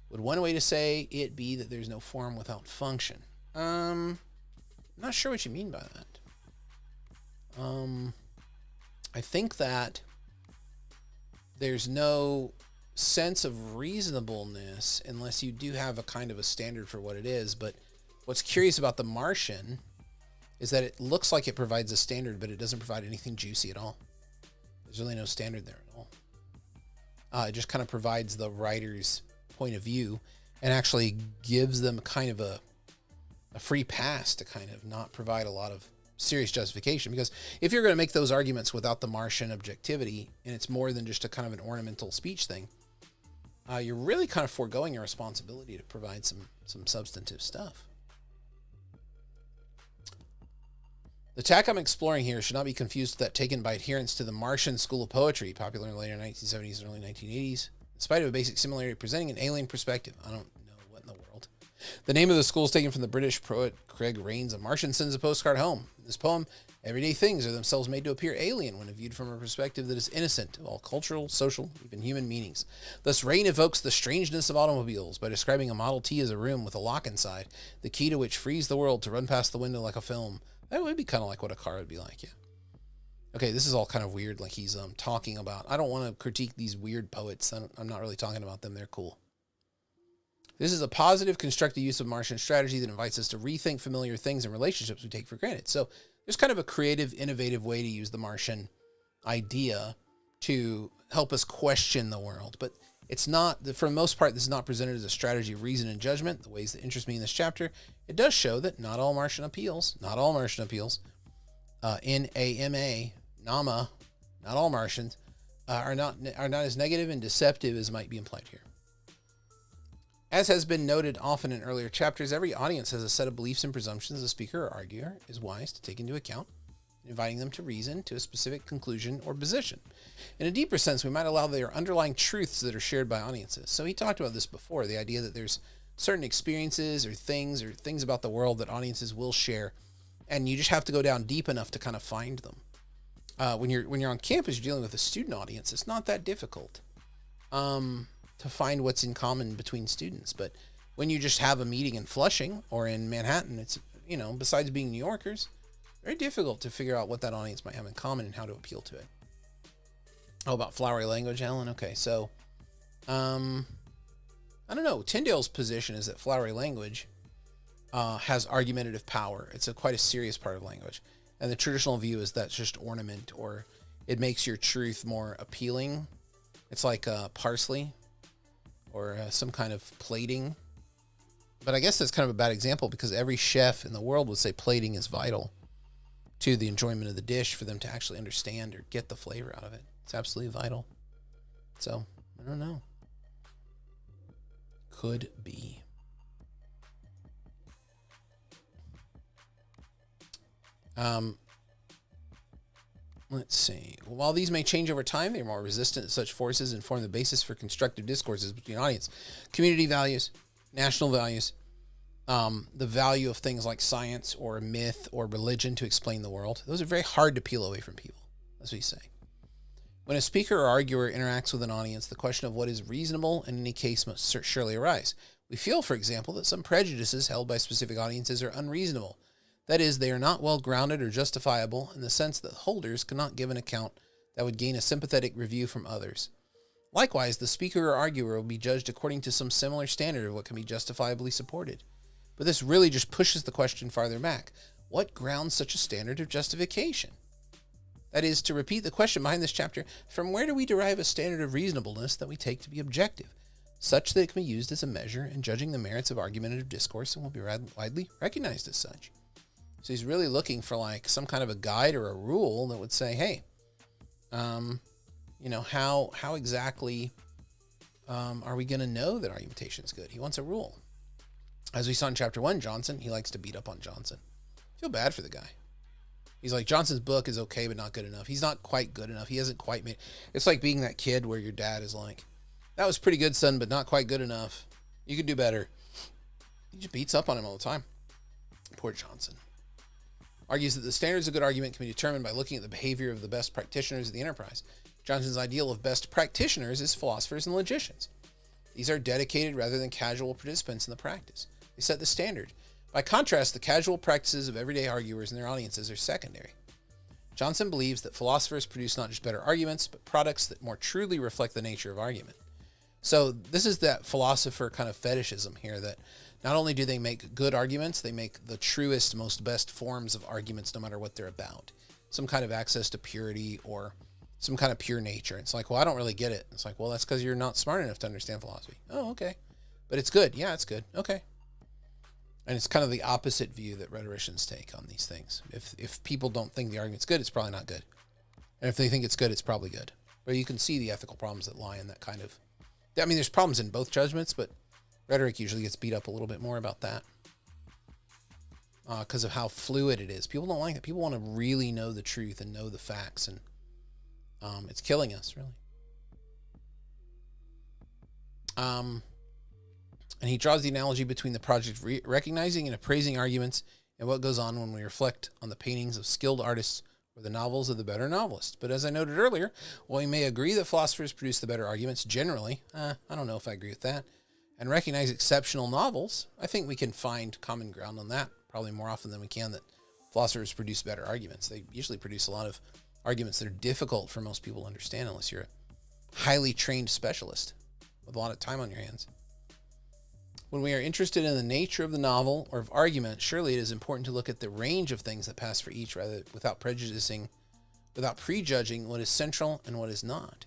S1: would one way to say it be that there's no form without function? I'm not sure what you mean by that. I think that there's no sense of reasonableness unless you do have a kind of a standard for what it is. But what's curious about the Martian is that it looks like it provides a standard, but it doesn't provide anything juicy at all. There's really no standard there at all. It just kind of provides the writer's point of view and actually gives them kind of a free pass to kind of not provide a lot of serious justification. Because if you're going to make those arguments without the Martian objectivity, and it's more than just a kind of an ornamental speech thing, you're really kind of foregoing your responsibility to provide some substantive stuff. The tack I'm exploring here should not be confused with that taken by adherents to the Martian school of poetry, popular in the later 1970s and early 1980s, in spite of a basic similarity presenting an alien perspective. I don't know what in the world. The name of the school is taken from the British poet Craig Rains. A Martian sends a postcard home. In this poem, everyday things are themselves made to appear alien when viewed from a perspective that is innocent of all cultural, social, even human meanings. Thus, Rain evokes the strangeness of automobiles by describing a Model T as a room with a lock inside, the key to which frees the world to run past the window like a film. That would be kind of like what a car would be like, yeah. Okay, this is all kind of weird, like he's talking about. I don't want to critique these weird poets. I'm not really talking about them. They're cool. This is a positive, constructive use of Martian strategy that invites us to rethink familiar things and relationships we take for granted. So there's kind of a creative, innovative way to use the Martian idea to help us question the world. But it's not, for the most part, this is not presented as a strategy of reason and judgment, the ways that interest me in this chapter. It does show that not all Martian appeals, N-A-M-A, NAMA, not all Martians, are not as negative and deceptive as might be implied here. As has been noted often in earlier chapters, every audience has a set of beliefs and presumptions the speaker or arguer is wise to take into account, inviting them to reason to a specific conclusion or position. In a deeper sense, we might allow their underlying truths that are shared by audiences. So he talked about this before, the idea that there's certain experiences or things about the world that audiences will share, and you just have to go down deep enough to kind of find them. When you're on campus, you're dealing with a student audience. It's not that difficult to find what's in common between students. But when you just have a meeting in Flushing or in Manhattan, it's, besides being New Yorkers, very difficult to figure out what that audience might have in common and how to appeal to it. Oh, about flowery language, Alan? Okay, so, I don't know. Tyndale's position is that flowery language has argumentative power. It's quite a serious part of language. And the traditional view is that's just ornament, or it makes your truth more appealing. It's like parsley or some kind of plating. But I guess that's kind of a bad example because every chef in the world would say plating is vital to the enjoyment of the dish for them to actually understand or get the flavor out of it. It's absolutely vital. So, I don't know. Could be. Let's see. While these may change over time, they are more resistant to such forces and form the basis for constructive discourses between audience. Community values, national values, the value of things like science or myth or religion to explain the world. Those are very hard to peel away from people. That's what you say. When a speaker or arguer interacts with an audience, the question of what is reasonable in any case must surely arise. We feel, for example, that some prejudices held by specific audiences are unreasonable. That is, they are not well grounded or justifiable in the sense that holders cannot give an account that would gain a sympathetic review from others. Likewise, the speaker or arguer will be judged according to some similar standard of what can be justifiably supported. But this really just pushes the question farther back. What grounds such a standard of justification? That is, to repeat the question behind this chapter, from where do we derive a standard of reasonableness that we take to be objective, such that it can be used as a measure in judging the merits of argumentative discourse and will be widely recognized as such? So he's really looking for like some kind of a guide or a rule that would say, hey, how exactly are we going to know that argumentation is good? He wants a rule. As we saw in chapter 1, Johnson, he likes to beat up on Johnson. I feel bad for the guy. He's like, Johnson's book is okay, but not good enough. He's not quite good enough. He hasn't quite made... It's like being that kid where your dad is like, that was pretty good, son, but not quite good enough. You could do better. He just beats up on him all the time. Poor Johnson. Argues that the standards of good argument can be determined by looking at the behavior of the best practitioners of the enterprise. Johnson's ideal of best practitioners is philosophers and logicians. These are dedicated rather than casual participants in the practice. They set the standard. By contrast, the casual practices of everyday arguers and their audiences are secondary. Johnson believes that philosophers produce not just better arguments, but products that more truly reflect the nature of argument. So this is that philosopher kind of fetishism here, that not only do they make good arguments, they make the truest, most best forms of arguments no matter what they're about. Some kind of access to purity or some kind of pure nature. It's like, well, I don't really get it. It's like, well, that's because you're not smart enough to understand philosophy. Oh, okay. But it's good. Yeah, it's good. Okay. And it's kind of the opposite view that rhetoricians take on these things. If people don't think the argument's good, it's probably not good. And if they think it's good, it's probably good. But you can see the ethical problems that lie in that kind of... I mean, there's problems in both judgments, but rhetoric usually gets beat up a little bit more about that. because of how fluid it is. People don't like it. People want to really know the truth and know the facts, and it's killing us, really. And he draws the analogy between the project of recognizing and appraising arguments and what goes on when we reflect on the paintings of skilled artists or the novels of the better novelists. But as I noted earlier, while we may agree that philosophers produce the better arguments generally, I don't know if I agree with that, and recognize exceptional novels, I think we can find common ground on that probably more often than we can that philosophers produce better arguments. They usually produce a lot of arguments that are difficult for most people to understand unless you're a highly trained specialist with a lot of time on your hands. When we are interested in the nature of the novel or of argument, surely it is important to look at the range of things that pass for each, rather without prejudging what is central and what is not.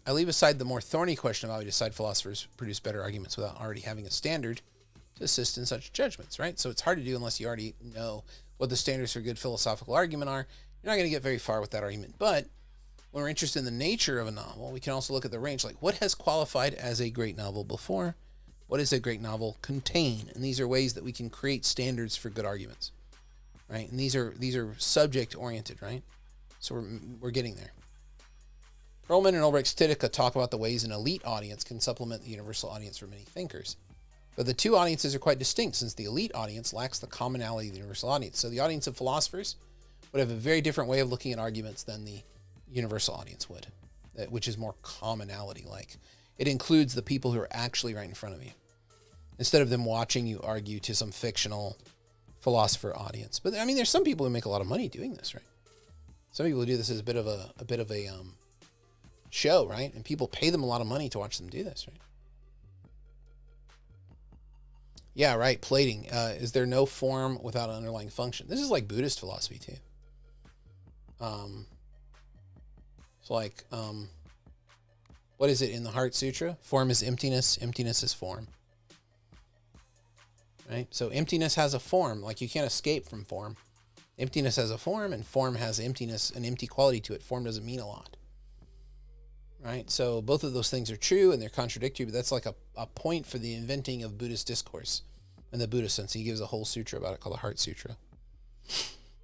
S1: I leave aside the more thorny question of how we decide philosophers produce better arguments without already having a standard to assist in such judgments, right? So it's hard to do unless you already know what the standards for good philosophical argument are. You're not going to get very far with that argument. But when we're interested in the nature of a novel, we can also look at the range, like what has qualified as a great novel before? What does a great novel contain? And these are ways that we can create standards for good arguments, right? And these are subject oriented, right? So we're getting there. Perlman and Ulbricht's Titica talk about the ways an elite audience can supplement the universal audience for many thinkers. But the two audiences are quite distinct, since the elite audience lacks the commonality of the universal audience. So the audience of philosophers would have a very different way of looking at arguments than the universal audience would, which is more commonality-like. It includes the people who are actually right in front of you, instead of them watching you argue to some fictional philosopher audience. But I mean, there's some people who make a lot of money doing this, right? Some people who do this as a bit of a show, right? And people pay them a lot of money to watch them do this, right? Yeah, right. Plating. Is there no form without an underlying function? This is like Buddhist philosophy too. It's like, what is it in the Heart Sutra? Form is emptiness. Emptiness is form. Right? So emptiness has a form. Like you can't escape from form. Emptiness has a form, and form has emptiness, an empty quality to it. Form doesn't mean a lot. Right? So both of those things are true and they're contradictory, but that's like a point for the inventing of Buddhist discourse in the Buddhist sense. He gives a whole sutra about it called the Heart Sutra.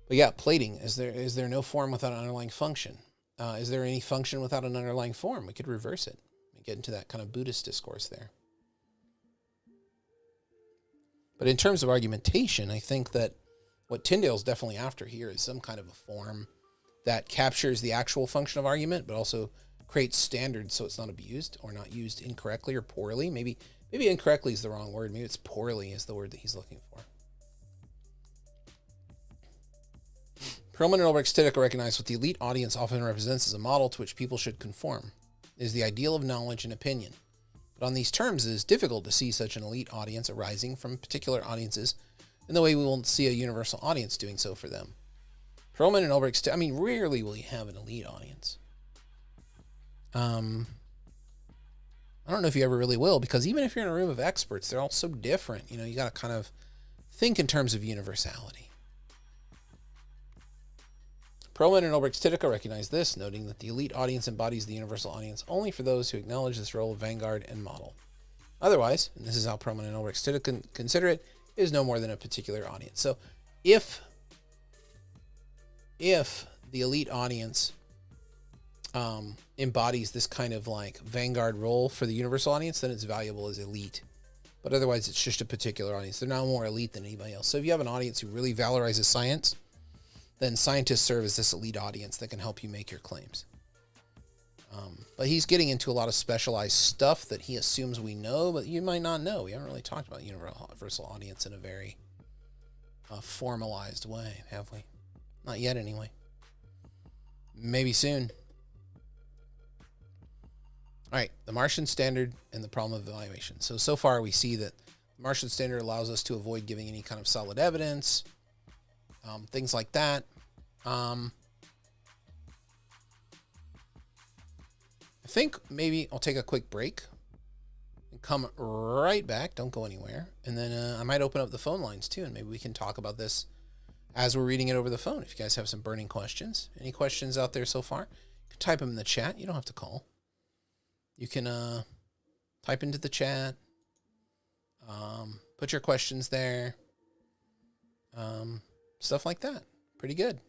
S1: But yeah, plating. Is there no form without an underlying function? Is there any function without an underlying form? We could reverse it and get into that kind of Buddhist discourse there. But in terms of argumentation, I think that what Tyndale's definitely after here is some kind of a form that captures the actual function of argument, but also creates standards so it's not abused or not used incorrectly or poorly. Maybe incorrectly is the wrong word. Maybe it's poorly is the word that he's looking for. Perlman and Ulbricht's Titica recognize what the elite audience often represents as a model to which people should conform. It is the ideal of knowledge and opinion. But on these terms, it is difficult to see such an elite audience arising from particular audiences in the way we will see a universal audience doing so for them. Perlman and Ulbricht's, rarely will you have an elite audience. I don't know if you ever really will, because even if you're in a room of experts, they're all so different. You got to kind of think in terms of universality. Perlman and Ulbricht's Titica recognize this, noting that the elite audience embodies the universal audience only for those who acknowledge this role of vanguard and model. Otherwise, and this is how Perlman and Ulbricht's Titica consider it, is no more than a particular audience. So if the elite audience embodies this kind of like vanguard role for the universal audience, then it's valuable as elite. But otherwise, it's just a particular audience. They're not more elite than anybody else. So if you have an audience who really valorizes science, then scientists serve as this elite audience that can help you make your claims. But he's getting into a lot of specialized stuff that he assumes we know, but you might not know. We haven't really talked about universal audience in a very formalized way, have we? Not yet, anyway. Maybe soon. All right, the Martian Standard and the problem of evaluation. So far we see that the Martian Standard allows us to avoid giving any kind of solid evidence, things like that. I think maybe I'll take a quick break and come right back. Don't go anywhere. And then I might open up the phone lines too, and maybe we can talk about this as we're reading it over the phone. If you guys have some burning questions, any questions out there so far, you can type them in the chat. You don't have to call. You can type into the chat, put your questions there. stuff like that. Pretty good.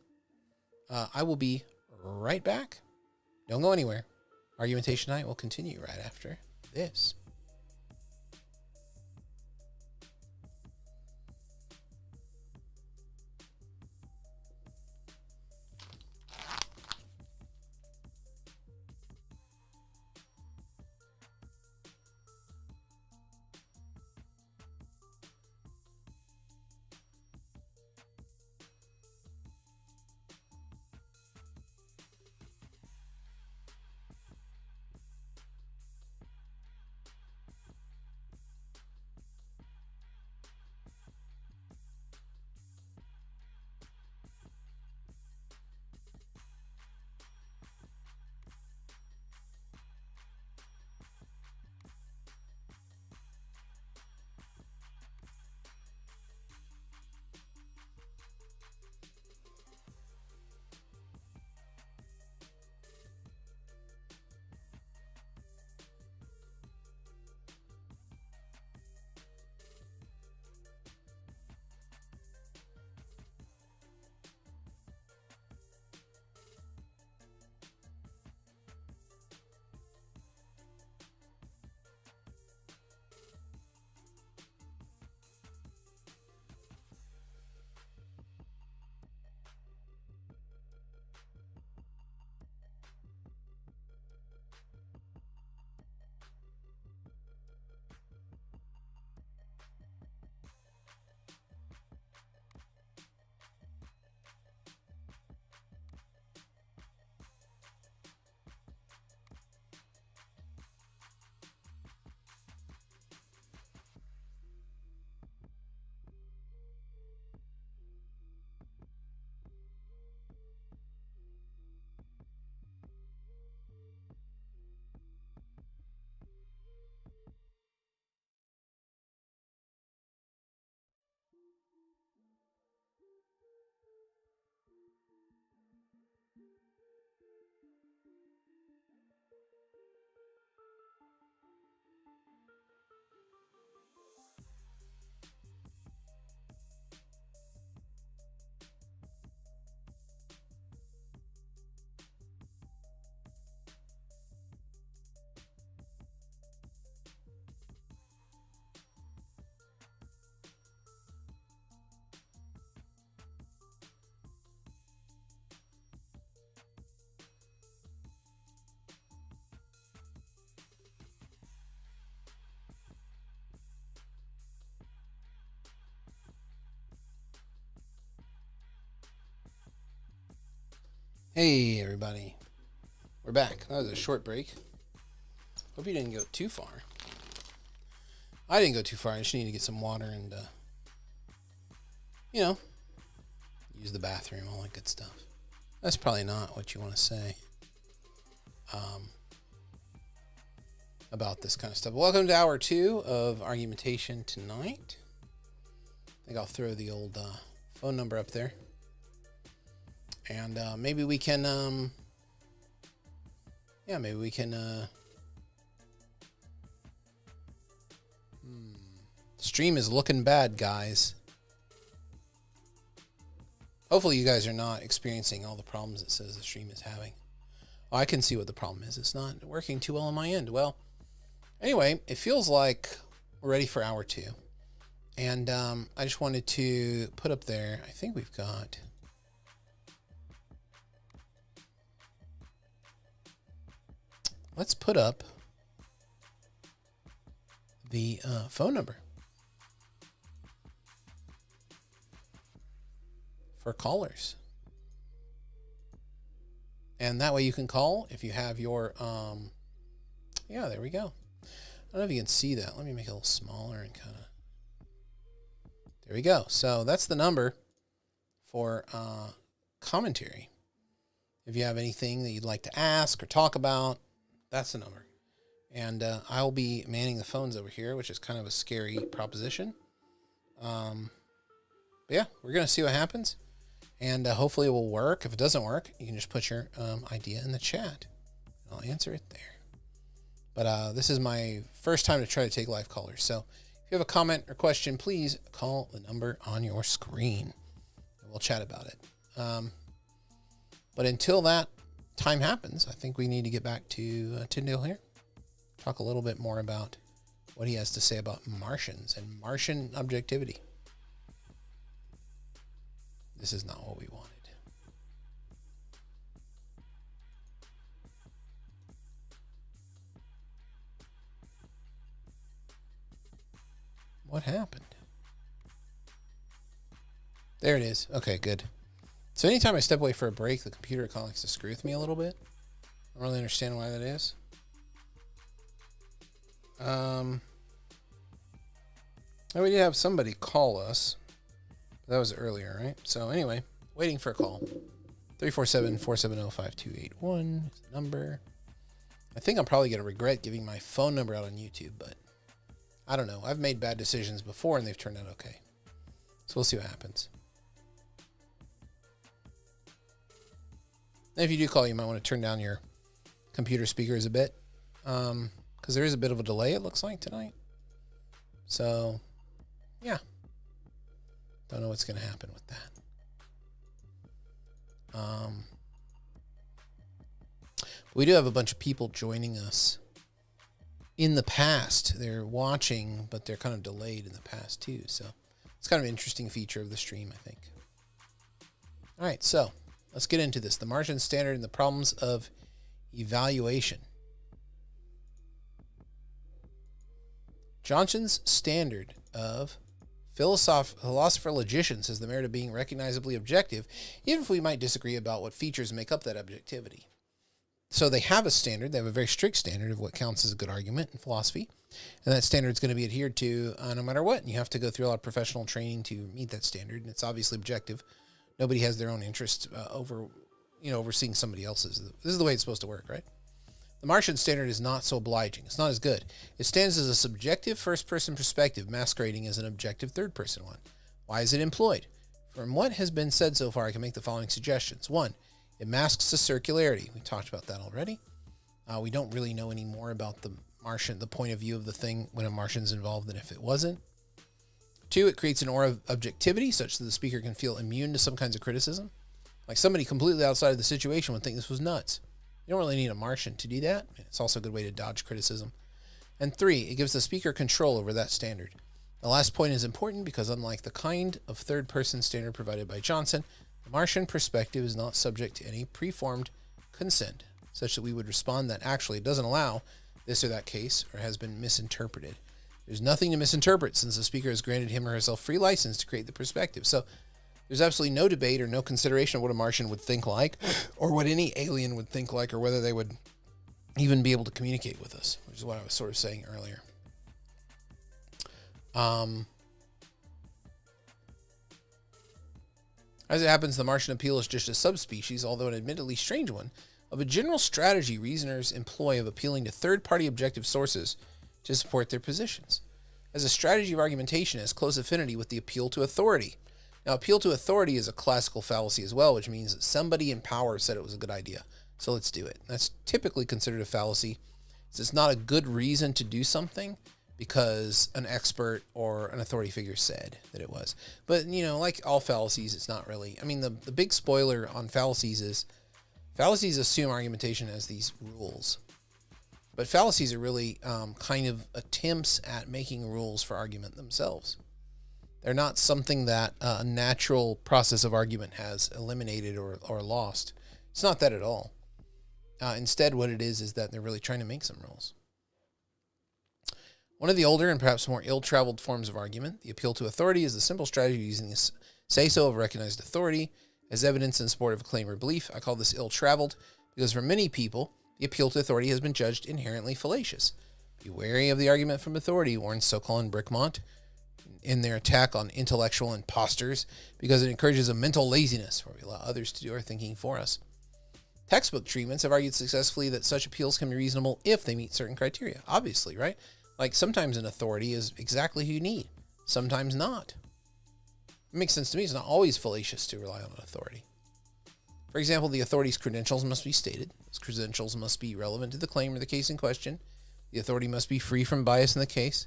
S1: I will be right back. Don't go anywhere. Argumentation Night will continue right after this. Hey, everybody. We're back. That was a short break. Hope you didn't go too far. I didn't go too far. I just need to get some water and, use the bathroom, all that good stuff. That's probably not what you want to say about this kind of stuff. Welcome to hour 2 of Argumentation tonight. I think I'll throw the old phone number up there. And maybe we can, stream is looking bad, guys. Hopefully you guys are not experiencing all the problems it says the stream is having. Oh, I can see what the problem is. It's not working too well on my end. Well, anyway, it feels like we're ready for hour 2. And I just wanted to put up there, I think we've got... Let's put up the phone number for callers. And that way you can call if you have your, yeah, there we go. I don't know if you can see that. Let me make it a little smaller and kind of, there we go. So that's the number for commentary. If you have anything that you'd like to ask or talk about, that's the number. And I'll be manning the phones over here, which is kind of a scary proposition. But yeah, we're going to see what happens. And hopefully it will work. If it doesn't work, you can just put your idea in the chat. I'll answer it there. But this is my first time to try to take live callers. So If you have a comment or question, please call the number on your screen, and we'll chat about it. But until that time happens, I think we need to get back to Tyndale here, talk a little bit more about what he has to say about Martians and Martian objectivity. This is not what we wanted. What happened? There it is. Okay, good. So anytime I step away for a break, the computer kind of likes to screw with me a little bit. I don't really understand why that is. We did have somebody call us. That was earlier, right? So anyway, waiting for a call. 347-470-5281 is the number. I think I'm probably going to regret giving my phone number out on YouTube, but I don't know. I've made bad decisions before and they've turned out okay. So we'll see what happens. And if you do call, you might want to turn down your computer speakers a bit, because there is a bit of a delay, it looks like, tonight. So, yeah. Don't know what's going to happen with that. We do have a bunch of people joining us in the past. They're watching, but they're kind of delayed in the past too. So it's kind of an interesting feature of the stream, I think. All right, so let's get into this. The Martian standard and the problems of evaluation. Johnson's standard of philosopher logician says the merit of being recognizably objective, even if we might disagree about what features make up that objectivity. So they have a standard. They have a very strict standard of what counts as a good argument in philosophy. And that standard is going to be adhered to no matter what. And you have to go through a lot of professional training to meet that standard. And it's obviously objective. Nobody has their own interest overseeing somebody else's. This is the way it's supposed to work, right? The Martian standard is not so obliging. It's not as good. It stands as a subjective first-person perspective masquerading as an objective third-person one. Why is it employed? From what has been said so far, I can make the following suggestions. 1, it masks the circularity. We talked about that already. We don't really know any more about the Martian, the point of view of the thing when a Martian's involved than if it wasn't. 2, it creates an aura of objectivity such that the speaker can feel immune to some kinds of criticism. Like somebody completely outside of the situation would think this was nuts. You don't really need a Martian to do that. It's also a good way to dodge criticism. And 3, it gives the speaker control over that standard. The last point is important because unlike the kind of third-person standard provided by Johnson, the Martian perspective is not subject to any preformed consent, such that we would respond that actually it doesn't allow this or that case or has been misinterpreted. There's nothing to misinterpret since the speaker has granted him or herself free license to create the perspective. So there's absolutely no debate or no consideration of what a Martian would think like or what any alien would think like or whether they would even be able to communicate with us, which is what I was sort of saying earlier. As it happens, the Martian appeal is just a subspecies, although an admittedly strange one, of a general strategy reasoners employ of appealing to third-party objective sources to support their positions. As a strategy of argumentation, it has close affinity with the appeal to authority. Now, appeal to authority is a classical fallacy as well, which means that somebody in power said it was a good idea, so let's do it. That's typically considered a fallacy. It's not a good reason to do something because an expert or an authority figure said that it was. But, like all fallacies, it's not really. I mean, the big spoiler on fallacies is fallacies assume argumentation as these rules. But fallacies are really kind of attempts at making rules for argument themselves. They're not something that a natural process of argument has eliminated or lost. It's not that at all. Instead, what it is that they're really trying to make some rules. One of the older and perhaps more ill-traveled forms of argument, the appeal to authority, is the simple strategy of using the say-so of recognized authority as evidence in support of a claim or belief. I call this ill-traveled because for many people, the appeal to authority has been judged inherently fallacious. Be wary of the argument from authority, warns Sokol and Brickmont in their attack on intellectual imposters because it encourages a mental laziness where we allow others to do our thinking for us. Textbook treatments have argued successfully that such appeals can be reasonable if they meet certain criteria. Obviously, right? Like sometimes an authority is exactly who you need, sometimes not. It makes sense to me. It's not always fallacious to rely on an authority. For example, the authority's credentials must be stated. Those credentials must be relevant to the claim or the case in question. The authority must be free from bias in the case.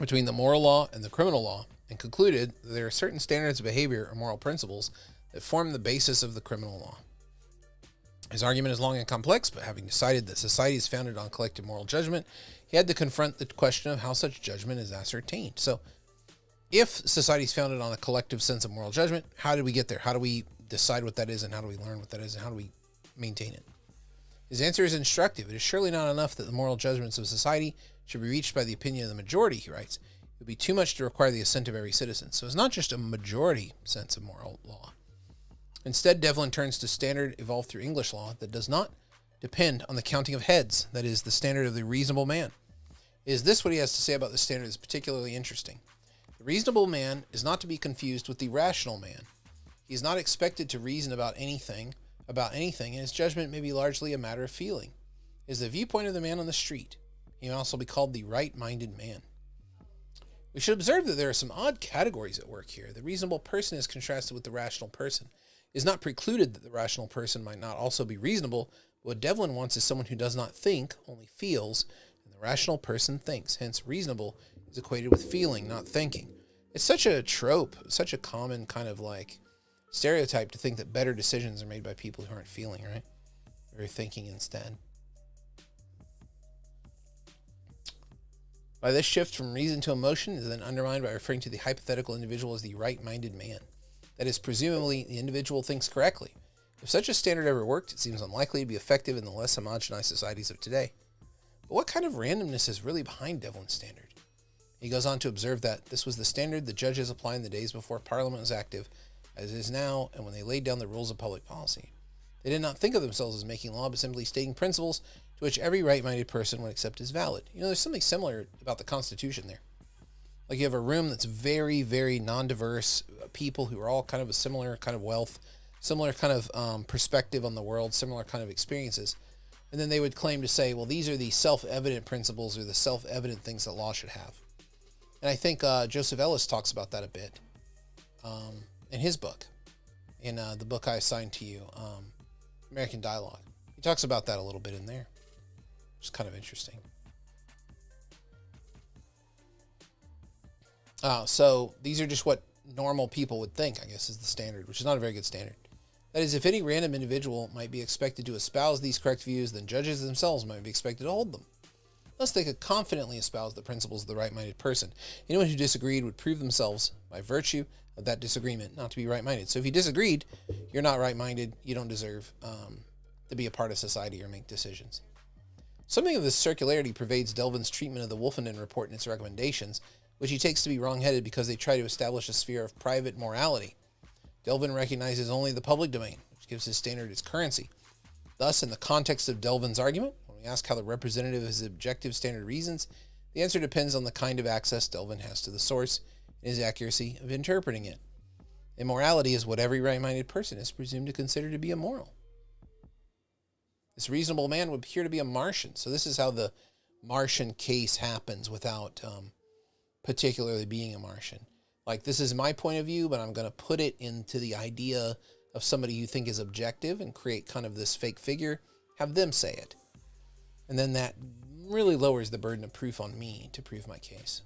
S1: between the moral law and the criminal law and concluded that there are certain standards of behavior or moral principles that form the basis of the criminal law. His argument is long and complex, but having decided that society is founded on collective moral judgment, he had to confront the question of how such judgment is ascertained. So, if society is founded on a collective sense of moral judgment, how did we get there? How do we decide what that is, and how do we learn what that is, and how do we maintain it? His answer is instructive. It is surely not enough that the moral judgments of society should be reached by the opinion of the majority, he writes. It would be too much to require the assent of every citizen. So it's not just a majority sense of moral law. Instead, Devlin turns to standard evolved through English law that does not depend on the counting of heads, that is, the standard of the reasonable man. Is this what he has to say about the standard is particularly interesting? The reasonable man is not to be confused with the rational man. He is not expected to reason about anything, and his judgment may be largely a matter of feeling. It is the viewpoint of the man on the street. He may also be called the right-minded man. We should observe that there are some odd categories at work here. The reasonable person is contrasted with the rational person. It is not precluded that the rational person might not also be reasonable, but what Devlin wants is someone who does not think, only feels, and the rational person thinks. Hence, reasonable is equated with feeling, not thinking. It's such a trope, such a common kind of like stereotype to think that better decisions are made by people who aren't feeling, right? Or thinking instead. By this shift from reason to emotion is then undermined by referring to the hypothetical individual as the right-minded man. That is, presumably, the individual thinks correctly. If such a standard ever worked, it seems unlikely to be effective in the less homogenized societies of today. But what kind of randomness is really behind Devlin's standard? He goes on to observe that this was the standard the judges applied in the days before Parliament was active, as it is now, and when they laid down the rules of public policy. They did not think of themselves as making law, but simply stating principles to which every right-minded person would accept as valid. You know, there's something similar about the Constitution there. Like you have a room that's very, very non-diverse people who are all kind of a similar kind of wealth, similar kind of perspective on the world, similar kind of experiences. And then they would claim to say, well, these are the self-evident principles or the self-evident things that law should have. And I think Joseph Ellis talks about that a bit in his book, in the book I assigned to you, American Dialogue. He talks about that a little bit in there, which is kind of interesting. So these are just what normal people would think, I guess, is the standard, which is not a very good standard. That is, if any random individual might be expected to espouse these correct views, then judges themselves might be expected to hold them. Thus, they could confidently espouse the principles of the right-minded person. Anyone who disagreed would prove themselves, by virtue of that disagreement, not to be right-minded. So if you disagreed, you're not right-minded, you don't deserve to be a part of society or make decisions. Something of this circularity pervades Delvin's treatment of the Wolfenden Report and its recommendations, which he takes to be wrong-headed because they try to establish a sphere of private morality. Delvin recognizes only the public domain, which gives his standard its currency. Thus, in the context of Delvin's argument, when we ask how the representative of his objective standard reasons, the answer depends on the kind of access Delvin has to the source and his accuracy of interpreting it. Immorality is what every right-minded person is presumed to consider to be immoral. This reasonable man would appear to be a Martian. So this is how the Martian case happens without particularly being a Martian. Like, this is my point of view, but I'm going to put it into the idea of somebody you think is objective and create kind of this fake figure, have them say it. And then that really lowers the burden of proof on me to prove my case.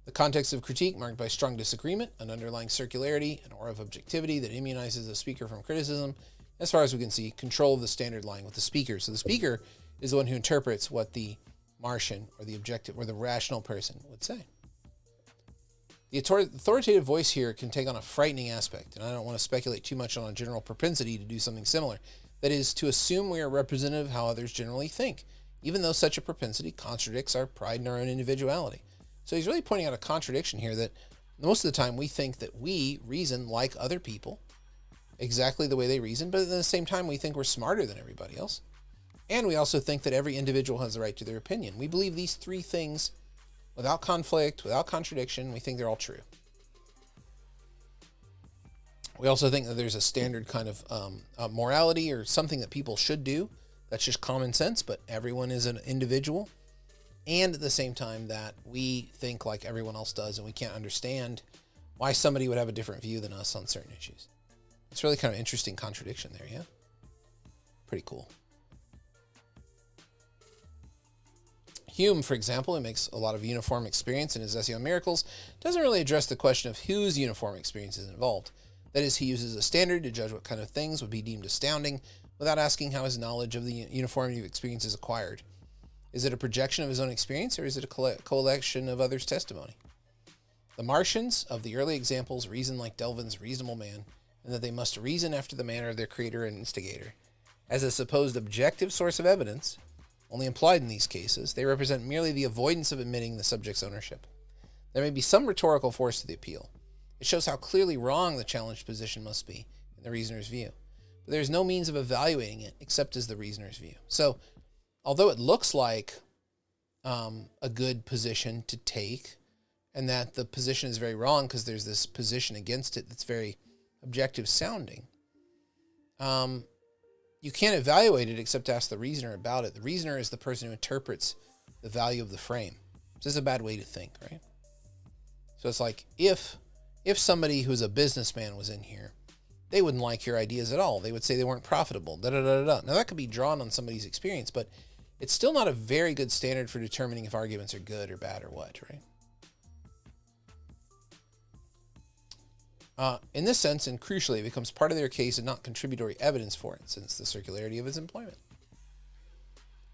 S1: The context of critique marked by strong disagreement, an underlying circularity, an aura of objectivity that immunizes the speaker from criticism. As far as we can see, control of the standard lying with the speaker. So the speaker is the one who interprets what the Martian or the objective or the rational person would say. The authoritative voice here can take on a frightening aspect, and I don't want to speculate too much on a general propensity to do something similar. That is, to assume we are representative of how others generally think, even though such a propensity contradicts our pride in our own individuality. So he's really pointing out a contradiction here that most of the time we think that we reason like other people, exactly the way they reason, but at the same time we think we're smarter than everybody else. And we also think that every individual has the right to their opinion. We believe these three things without conflict, without contradiction. We think they're all true. We also think that there's a standard kind of morality or something that people should do. That's just common sense, but everyone is an individual. And at the same time that we think like everyone else does, and we can't understand why somebody would have a different view than us on certain issues. It's really kind of interesting contradiction there, yeah? Pretty cool. Hume, for example, who makes a lot of uniform experience in his essay on miracles, doesn't really address the question of whose uniform experience is involved. That is, he uses a standard to judge what kind of things would be deemed astounding without asking how his knowledge of the uniformity of experience is acquired. Is it a projection of his own experience, or is it a collection of others' testimony? The Martians of the early examples reason like Delvin's reasonable man, and that they must reason after the manner of their creator and instigator. As a supposed objective source of evidence, only implied in these cases, they represent merely the avoidance of admitting the subject's ownership. There may be some rhetorical force to the appeal. It shows how clearly wrong the challenged position must be in the reasoner's view. But there is no means of evaluating it except as the reasoner's view. So, although it looks like a good position to take, and that the position is very wrong because there's this position against it that's very objective sounding, you can't evaluate it except to ask the reasoner about it. The reasoner is the person who interprets the value of the frame. This is a bad way to think, right? So it's like if somebody who's a businessman was in here, they wouldn't like your ideas at all. They would say they weren't profitable. Now that could be drawn on somebody's experience, but it's still not a very good standard for determining if arguments are good or bad or what, right? In this sense, and crucially, it becomes part of their case and not contributory evidence for it, since the circularity of its employment.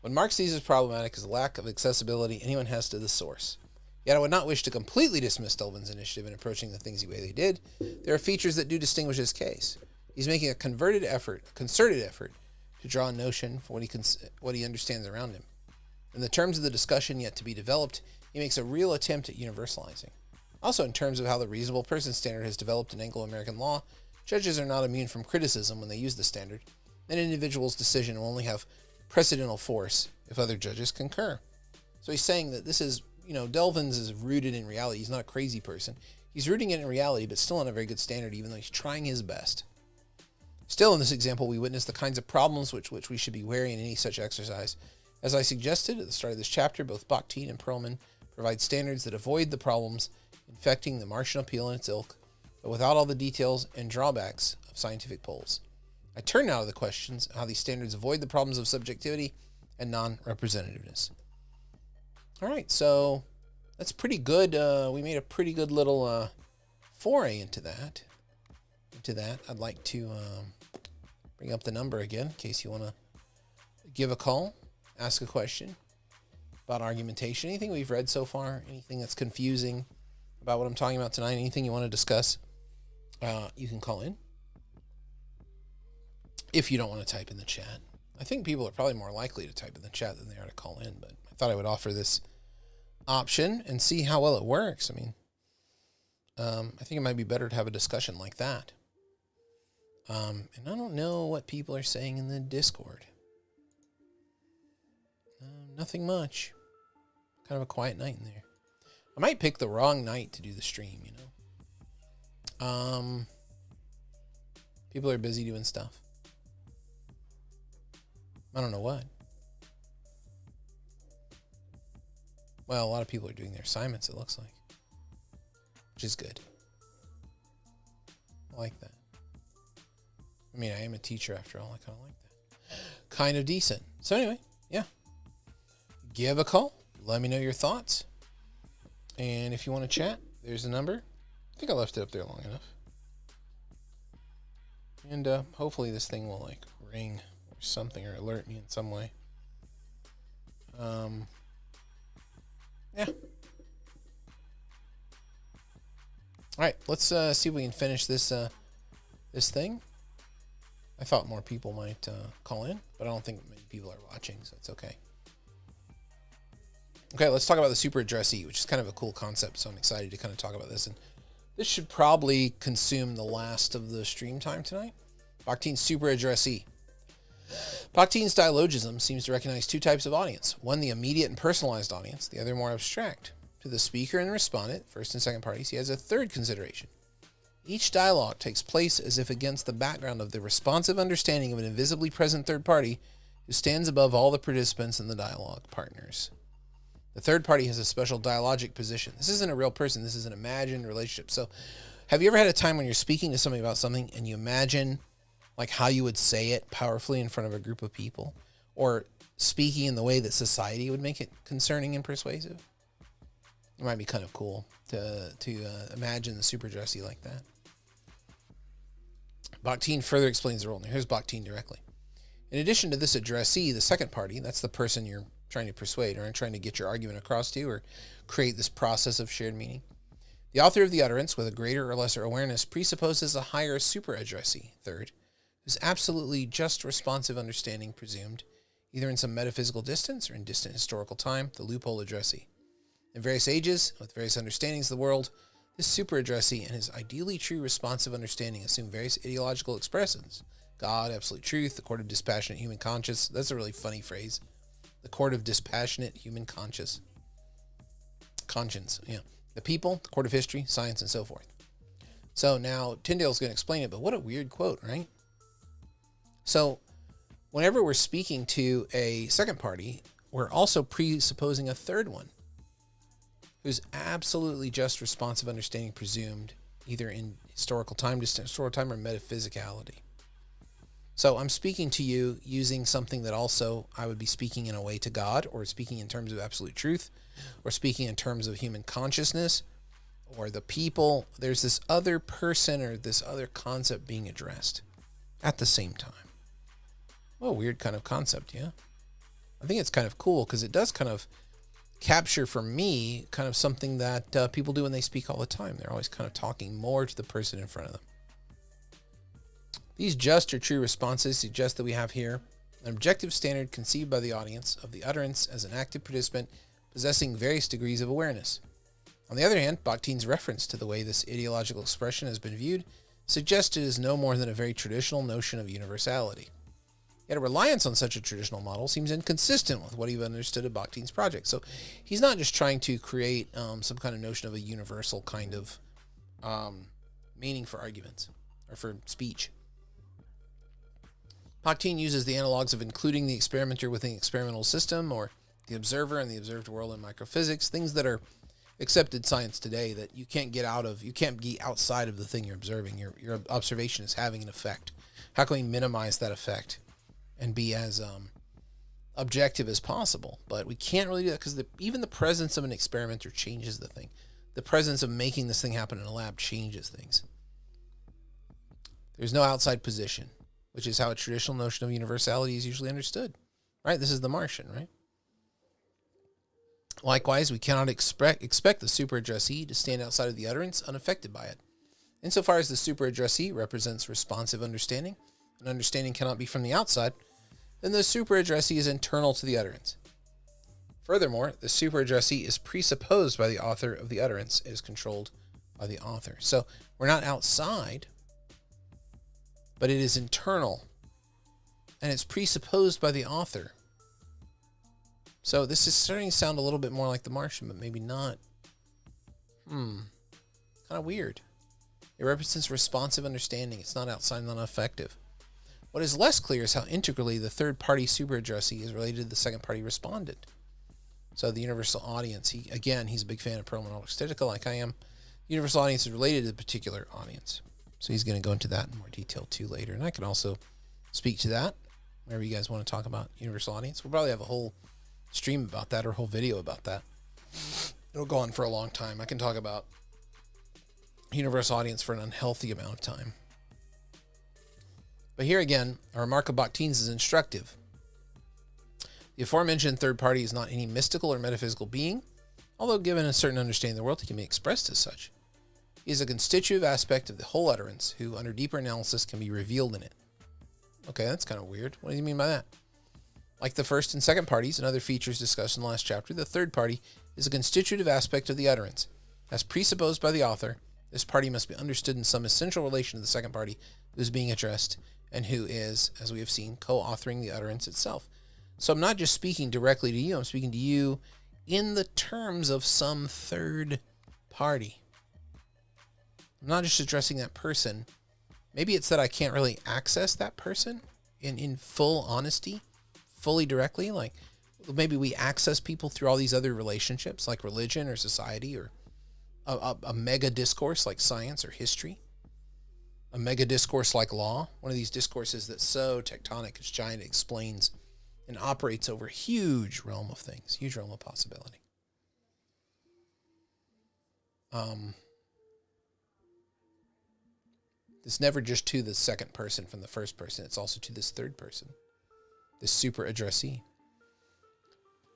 S1: What Marx sees as problematic is the lack of accessibility anyone has to the source. Yet I would not wish to completely dismiss Delvin's initiative in approaching the things the way they did. There are features that do distinguish his case. He's making a concerted effort to draw a notion for what he understands around him. In the terms of the discussion yet to be developed, he makes a real attempt at universalizing. Also, in terms of how the reasonable person standard has developed in Anglo-American law, judges are not immune from criticism when they use the standard. An individual's decision will only have precedental force if other judges concur. So he's saying that this is, Delvin's is rooted in reality. He's not a crazy person. He's rooting it in reality, but still on a very good standard, even though he's trying his best. Still, in this example, we witness the kinds of problems which we should be wary in any such exercise. As I suggested at the start of this chapter, both Bakhtin and Perlman provide standards that avoid the problems infecting the Martian appeal and its ilk, but without all the details and drawbacks of scientific polls. I turn now to the questions of how these standards avoid the problems of subjectivity and non-representativeness. All right, so that's pretty good. We made a pretty good little foray into that. I'd like to bring up the number again in case you want to give a call, ask a question about argumentation. Anything we've read so far, anything that's confusing about what I'm talking about tonight, anything you want to discuss, you can call in. If you don't want to type in the chat. I think people are probably more likely to type in the chat than they are to call in, but I thought I would offer this option and see how well it works. I mean, I think it might be better to have a discussion like that. And I don't know what people are saying in the Discord. Nothing much. Kind of a quiet night in there. I might pick the wrong night to do the stream, People are busy doing stuff. I don't know what. Well, a lot of people are doing their assignments, it looks like. Which is good. I like that. I mean, I am a teacher after all. I kind of like that. Kind of decent. So anyway, yeah. Give a call. Let me know your thoughts. And if you want to chat, there's the number. I think I left it up there long enough. And hopefully this thing will ring or something or alert me in some way. Yeah. All right, let's see if we can finish this this thing. I thought more people might call in, but I don't think many people are watching, so it's okay. Okay, let's talk about the super addressee, which is kind of a cool concept, so I'm excited to kind of talk about this. And this should probably consume the last of the stream time tonight. Bakhtin's super addressee. Bakhtin's dialogism seems to recognize two types of audience. One, the immediate and personalized audience. The other, more abstract. To the speaker and respondent, first and second parties, he has a third consideration. Each dialogue takes place as if against the background of the responsive understanding of an invisibly present third party who stands above all the participants and the dialogue partners. The third party has a special dialogic position. This isn't a real person. This is an imagined relationship. So have you ever had a time when you're speaking to somebody about something and you imagine how you would say it powerfully in front of a group of people, or speaking in the way that society would make it concerning and persuasive. It might be kind of cool to imagine the super addressee like that. Bakhtin further explains the role. Now here's Bakhtin directly. In addition to this addressee, the second party, that's the person you're trying to persuade or trying to get your argument across to or create this process of shared meaning. The author of the utterance, with a greater or lesser awareness, presupposes a higher super addressee, third, whose absolutely just responsive understanding presumed, either in some metaphysical distance or in distant historical time, the loophole addressee. In various ages, with various understandings of the world, this super addressee and his ideally true responsive understanding assume various ideological expressions. God, absolute truth, the court of dispassionate human conscience. That's a really funny phrase. The court of dispassionate human conscience. Yeah. The people, the court of history, science, and so forth. So now Tyndale's going to explain it, but what a weird quote, right? So whenever we're speaking to a second party, we're also presupposing a third one whose absolutely just responsive understanding presumed either in historical time, distant historical time, or metaphysicality. So I'm speaking to you using something that also I would be speaking in a way to God, or speaking in terms of absolute truth, or speaking in terms of human consciousness, or the people. There's this other person or this other concept being addressed at the same time. What a weird kind of concept, yeah? I think it's kind of cool because it does kind of capture for me kind of something that people do when they speak all the time. They're always kind of talking more to the person in front of them. These just or true responses suggest that we have here an objective standard conceived by the audience of the utterance as an active participant possessing various degrees of awareness. On the other hand, Bakhtin's reference to the way this ideological expression has been viewed suggests it is no more than a very traditional notion of universality. Yet a reliance on such a traditional model seems inconsistent with what he understood of Bakhtin's project. So he's not just trying to create some kind of notion of a universal kind of meaning for arguments or for speech. Bakhtin uses the analogs of including the experimenter within the experimental system, or the observer and the observed world in microphysics, things that are accepted science today that you can't get out of, you can't be outside of the thing you're observing. Your observation is having an effect. How can we minimize that effect and be as objective as possible? But we can't really do that because even the presence of an experimenter changes the thing. The presence of making this thing happen in a lab changes things. There's no outside position, which is how a traditional notion of universality is usually understood, right? This is the Martian, right? Likewise, we cannot expect the super addressee to stand outside of the utterance unaffected by it. Insofar as the super addressee represents responsive understanding, and understanding cannot be from the outside, then the super addressee is internal to the utterance. Furthermore, the super addressee is presupposed by the author of the utterance. It is controlled by the author. So we're not outside, but it is internal, and it's presupposed by the author. So this is starting to sound a little bit more like the Martian, but maybe not. Kind of weird. It represents responsive understanding. It's not outside, not effective. What is less clear is how integrally the third-party super addressee is related to the second-party respondent. So the universal audience, he's a big fan of pro-monologistica like I am. The universal audience is related to the particular audience. So he's going to go into that in more detail too later. And I can also speak to that whenever you guys want to talk about universal audience. We'll probably have a whole stream about that or a whole video about that. It'll go on for a long time. I can talk about universal audience for an unhealthy amount of time. But here again, a remark of Bakhtin's is instructive. The aforementioned third party is not any mystical or metaphysical being, although given a certain understanding of the world, he can be expressed as such. He is a constitutive aspect of the whole utterance, who, under deeper analysis, can be revealed in it. Okay, that's kind of weird. What do you mean by that? Like the first and second parties and other features discussed in the last chapter, the third party is a constitutive aspect of the utterance. As presupposed by the author, this party must be understood in some essential relation to the second party who is being addressed and who is, as we have seen, co-authoring the utterance itself. So I'm not just speaking directly to you, I'm speaking to you in the terms of some third party. I'm not just addressing that person. Maybe it's that I can't really access that person in full honesty, fully directly. Like maybe we access people through all these other relationships like religion or society or a mega discourse like science or history, a mega discourse like law. One of these discourses that's so tectonic, it's giant, it explains and operates over a huge realm of things, huge realm of possibility. It's never just to the second person from the first person. It's also to this third person, this super addressee.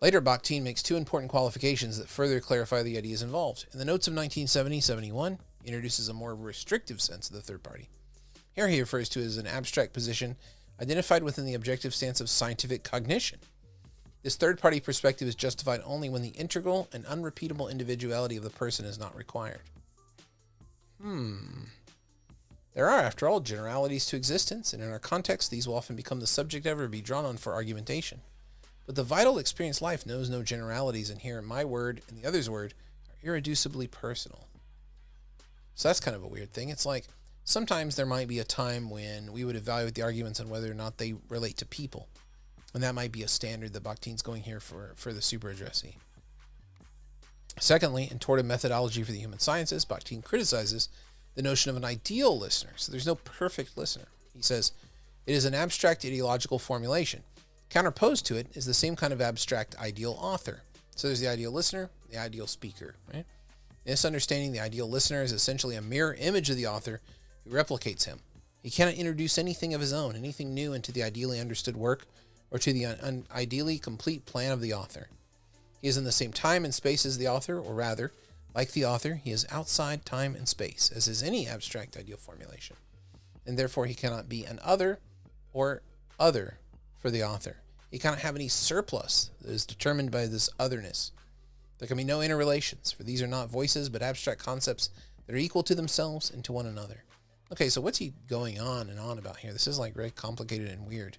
S1: Later, Bakhtin makes two important qualifications that further clarify the ideas involved. In the notes of 1970-71, he introduces a more restrictive sense of the third party. Here he refers to it as an abstract position identified within the objective stance of scientific cognition. This third-party perspective is justified only when the integral and unrepeatable individuality of the person is not required. There are, after all, generalities to existence, and in our context, these will often become the subject ever to be drawn on for argumentation. But the vital experienced life knows no generalities, and here my word and the other's word are irreducibly personal. So that's kind of a weird thing. It's like sometimes there might be a time when we would evaluate the arguments on whether or not they relate to people. And that might be a standard that Bakhtin's going here for the super addressee. Secondly, and toward a methodology for the human sciences, Bakhtin criticizes the notion of an ideal listener. So there's no perfect listener. He says, it is an abstract ideological formulation. Counterposed to it is the same kind of abstract ideal author. So there's the ideal listener, the ideal speaker, right? In this understanding, the ideal listener is essentially a mirror image of the author who replicates him. He cannot introduce anything of his own, anything new into the ideally understood work or to the ideally complete plan of the author. He is in the same time and space as the author, or rather, like the author, he is outside time and space, as is any abstract ideal formulation. And therefore, he cannot be an other or other for the author. He cannot have any surplus that is determined by this otherness. There can be no interrelations, for these are not voices, but abstract concepts that are equal to themselves and to one another. Okay, so what's he going on and on about here? This is like very complicated and weird.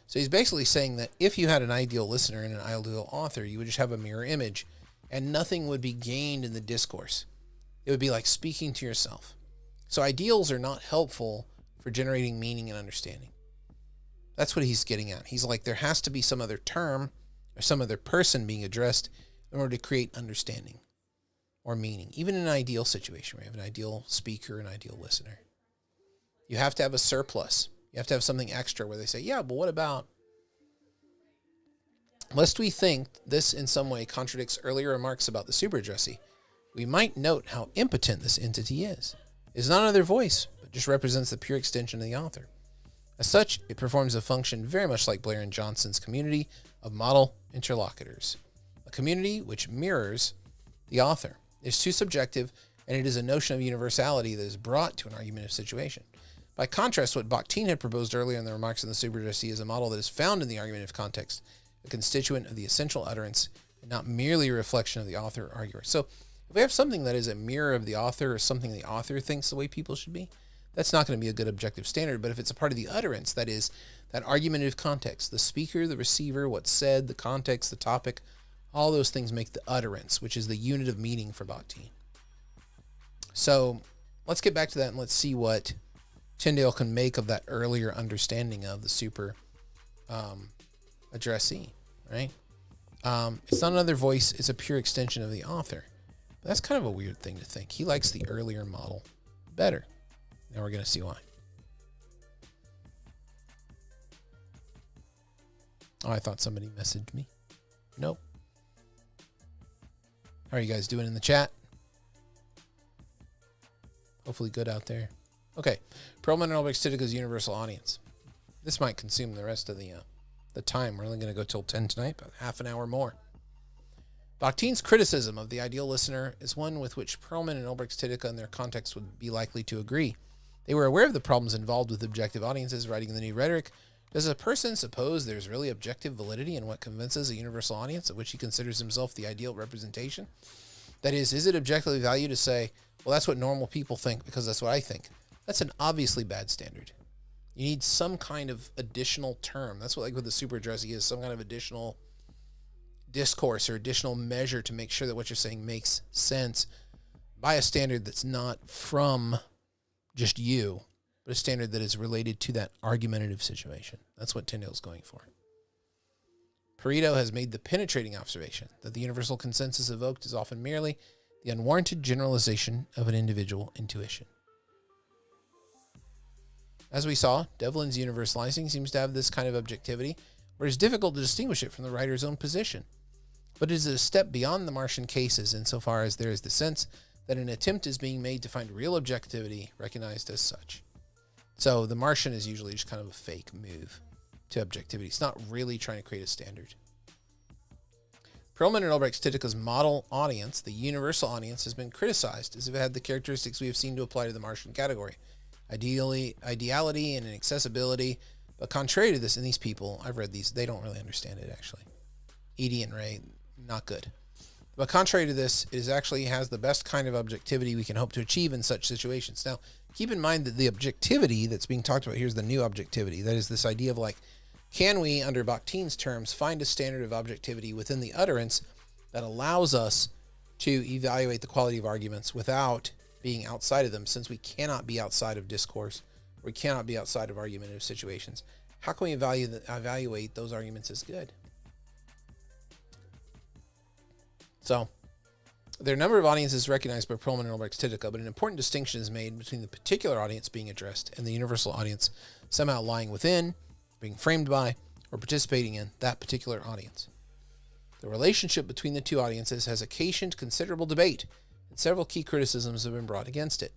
S1: So he's basically saying that if you had an ideal listener and an ideal author, you would just have a mirror image, and nothing would be gained in the discourse. It would be like speaking to yourself. So ideals are not helpful for generating meaning and understanding. That's what he's getting at. He's like, there has to be some other term or some other person being addressed in order to create understanding or meaning. Even in an ideal situation where you have an ideal speaker, an ideal listener. You have to have a surplus. You have to have something extra where they say, yeah, but what about? Lest we think this in some way contradicts earlier remarks about the super addressee, we might note how impotent this entity is. It is not another voice, but just represents the pure extension of the author. As such, it performs a function very much like Blair and Johnson's community of model interlocutors. A community which mirrors the author. It is too subjective, and it is a notion of universality that is brought to an argumentative situation. By contrast, what Bakhtin had proposed earlier in the remarks on the super addressee is a model that is found in the argumentative context, a constituent of the essential utterance, and not merely a reflection of the author or arguer. So if we have something that is a mirror of the author or something the author thinks the way people should be, that's not going to be a good objective standard. But if it's a part of the utterance, that is, that argumentative context, the speaker, the receiver, what's said, the context, the topic, all those things make the utterance, which is the unit of meaning for Bakhtin. So let's get back to that and let's see what Tyndale can make of that earlier understanding of the super addressee, right? It's not another voice, it's a pure extension of the author. But that's kind of a weird thing to think. He likes the earlier model better. Now we're going to see why. Oh, I thought somebody messaged me. Nope. How are you guys doing in the chat? Hopefully good out there. Okay. Perlman and Ulrich Stidicke's universal audience. This might consume the rest of the time. We're only going to go till 10 tonight, about half an hour more. Bakhtin's criticism of the ideal listener is one with which Perlman and Ulrich Stidicke in their context would be likely to agree. They were aware of the problems involved with objective audiences, writing in the New Rhetoric. Does a person suppose there's really objective validity in what convinces a universal audience of which he considers himself the ideal representation? That is it objectively valued to say, well, that's what normal people think because that's what I think? That's an obviously bad standard. You need some kind of additional term. That's what the super addressee is, some kind of additional discourse or additional measure to make sure that what you're saying makes sense by a standard that's not from just you, but a standard that is related to that argumentative situation. That's what Tyndale's going for. Pareto has made the penetrating observation that the universal consensus evoked is often merely the unwarranted generalization of an individual intuition. As we saw, Devlin's universalizing seems to have this kind of objectivity, where it's difficult to distinguish it from the writer's own position. But it is a step beyond the Martian cases insofar as there is the sense that an attempt is being made to find real objectivity recognized as such. So the Martian is usually just kind of a fake move to objectivity. It's not really trying to create a standard. Perlman and Ulbricht-Stitica's model audience, the universal audience, has been criticized as if it had the characteristics we have seen to apply to the Martian category. Ideality and accessibility. But contrary to this, and these people, I've read these, they don't really understand it actually. Edie and Ray, not good. But contrary to this, it actually has the best kind of objectivity we can hope to achieve in such situations. Now, keep in mind that the objectivity that's being talked about here is the new objectivity. That is this idea of like, can we, under Bakhtin's terms, find a standard of objectivity within the utterance that allows us to evaluate the quality of arguments without being outside of them, since we cannot be outside of discourse, we cannot be outside of argumentative situations. How can we evaluate those arguments as good? So, there are a number of audiences recognized by Perlman and Ulbricht-Stitica, but an important distinction is made between the particular audience being addressed and the universal audience somehow lying within, being framed by, or participating in that particular audience. The relationship between the two audiences has occasioned considerable debate, and several key criticisms have been brought against it.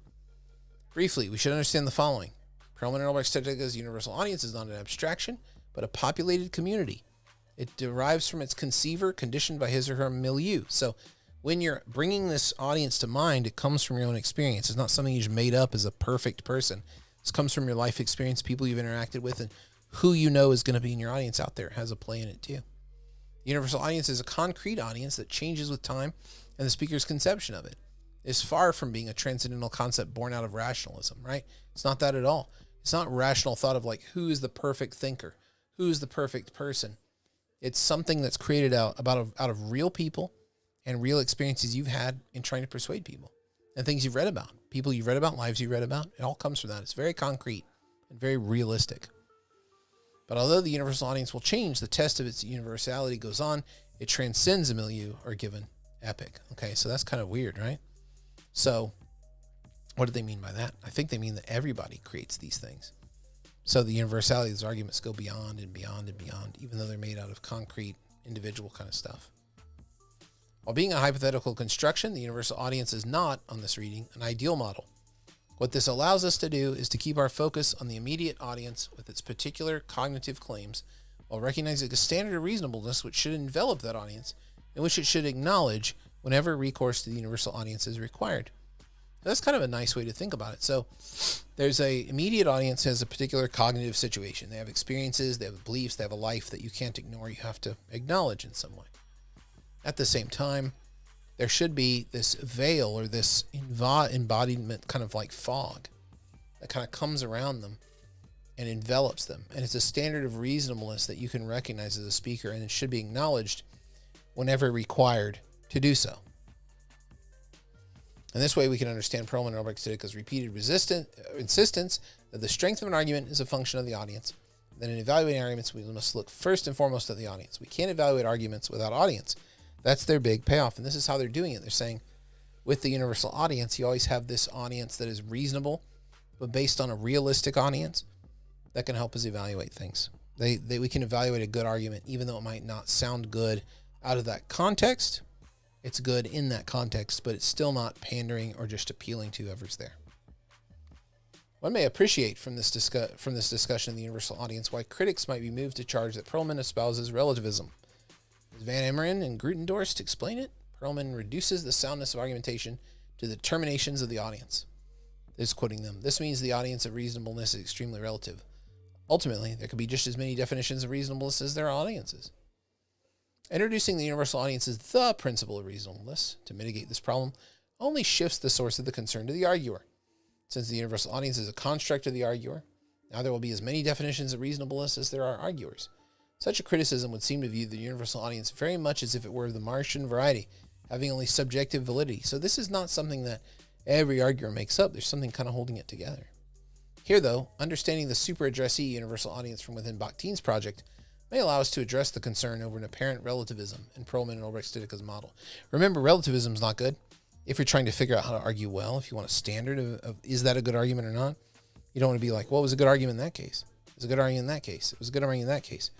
S1: Briefly, we should understand the following. Perlman and Ulbricht-Stitica's universal audience is not an abstraction, but a populated community. It derives from its conceiver, conditioned by his or her milieu. So when you're bringing this audience to mind, it comes from your own experience. It's not something you just made up as a perfect person. This comes from your life experience, people you've interacted with, and who you know is going to be in your audience out there has a play in it too. The universal audience is a concrete audience that changes with time and the speaker's conception of it. It's far from being a transcendental concept born out of rationalism, right? It's not that at all. It's not rational thought of like, who is the perfect thinker? Who's the perfect person? It's something that's created out of real people and real experiences you've had in trying to persuade people and things you've read about, people you've read about, lives you've read about. It all comes from that. It's very concrete and very realistic. But although the universal audience will change, the test of its universality goes on. It transcends a milieu or given epic. Okay, so that's kind of weird, right? So what do they mean by that? I think they mean that everybody creates these things. So the universality of these arguments go beyond and beyond and beyond, even though they're made out of concrete, individual kind of stuff. While being a hypothetical construction, the universal audience is not, on this reading, an ideal model. What this allows us to do is to keep our focus on the immediate audience with its particular cognitive claims, while recognizing a standard of reasonableness which should envelop that audience and which it should acknowledge whenever recourse to the universal audience is required. That's kind of a nice way to think about it. So there's a immediate audience has a particular cognitive situation. They have experiences, they have beliefs, they have a life that you can't ignore. You have to acknowledge in some way. At the same time, there should be this veil or this embodiment kind of like fog that kind of comes around them and envelops them. And it's a standard of reasonableness that you can recognize as a speaker, and it should be acknowledged whenever required to do so. And this way we can understand Perlman and Ulbricht-Stitica's repeated insistence that the strength of an argument is a function of the audience. That in evaluating arguments, we must look first and foremost at the audience. We can't evaluate arguments without audience. That's their big payoff. And this is how they're doing it. They're saying with the universal audience, you always have this audience that is reasonable, but based on a realistic audience that can help us evaluate things. We can evaluate a good argument, even though it might not sound good out of that context. It's good in that context, but it's still not pandering or just appealing to whoever's there. One may appreciate from this discussion of the universal audience why critics might be moved to charge that Perlman espouses relativism. As Van Emeren and Grutendorst explain it, Perlman reduces the soundness of argumentation to the determinations of the audience. This is quoting them. This means the audience of reasonableness is extremely relative. Ultimately, there could be just as many definitions of reasonableness as there are audiences. Introducing the universal audience as the principle of reasonableness to mitigate this problem only shifts the source of the concern to the arguer. Since the universal audience is a construct of the arguer, now there will be as many definitions of reasonableness as there are arguers. Such a criticism would seem to view the universal audience very much as if it were of the Martian variety, having only subjective validity. So this is not something that every arguer makes up. There's something kind of holding it together. Here, though, understanding the super addressee universal audience from within Bakhtin's project may allow us to address the concern over an apparent relativism in Perlman and Ulbricht-Stitica's model. Remember, relativism is not good. If you're trying to figure out how to argue well, if you want a standard of is that a good argument or not, you don't want to be like, well, it was a good argument in that case. It was a good argument in that case. It was a good argument in that case.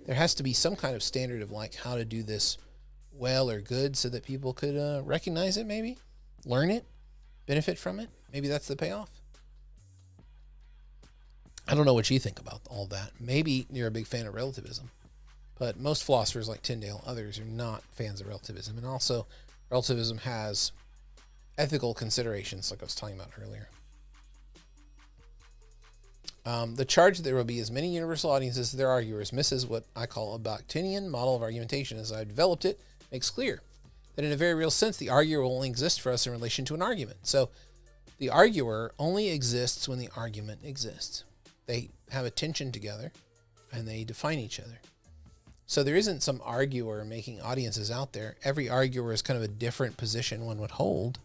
S1: there has to be some kind of standard of like how to do this well or good so that people could recognize it, maybe learn it, benefit from it. Maybe that's the payoff. I don't know what you think about all that. Maybe you're a big fan of relativism, but most philosophers like Tyndale, others are not fans of relativism. And also relativism has ethical considerations like I was talking about earlier. The charge that there will be as many universal audiences as there are arguers misses what I call a Bakhtinian model of argumentation. As I developed it, makes clear that in a very real sense, the arguer will only exist for us in relation to an argument. So the arguer only exists when the argument exists. They have a tension together and they define each other. So there isn't some arguer making audiences out there. Every arguer is kind of a different position one would hold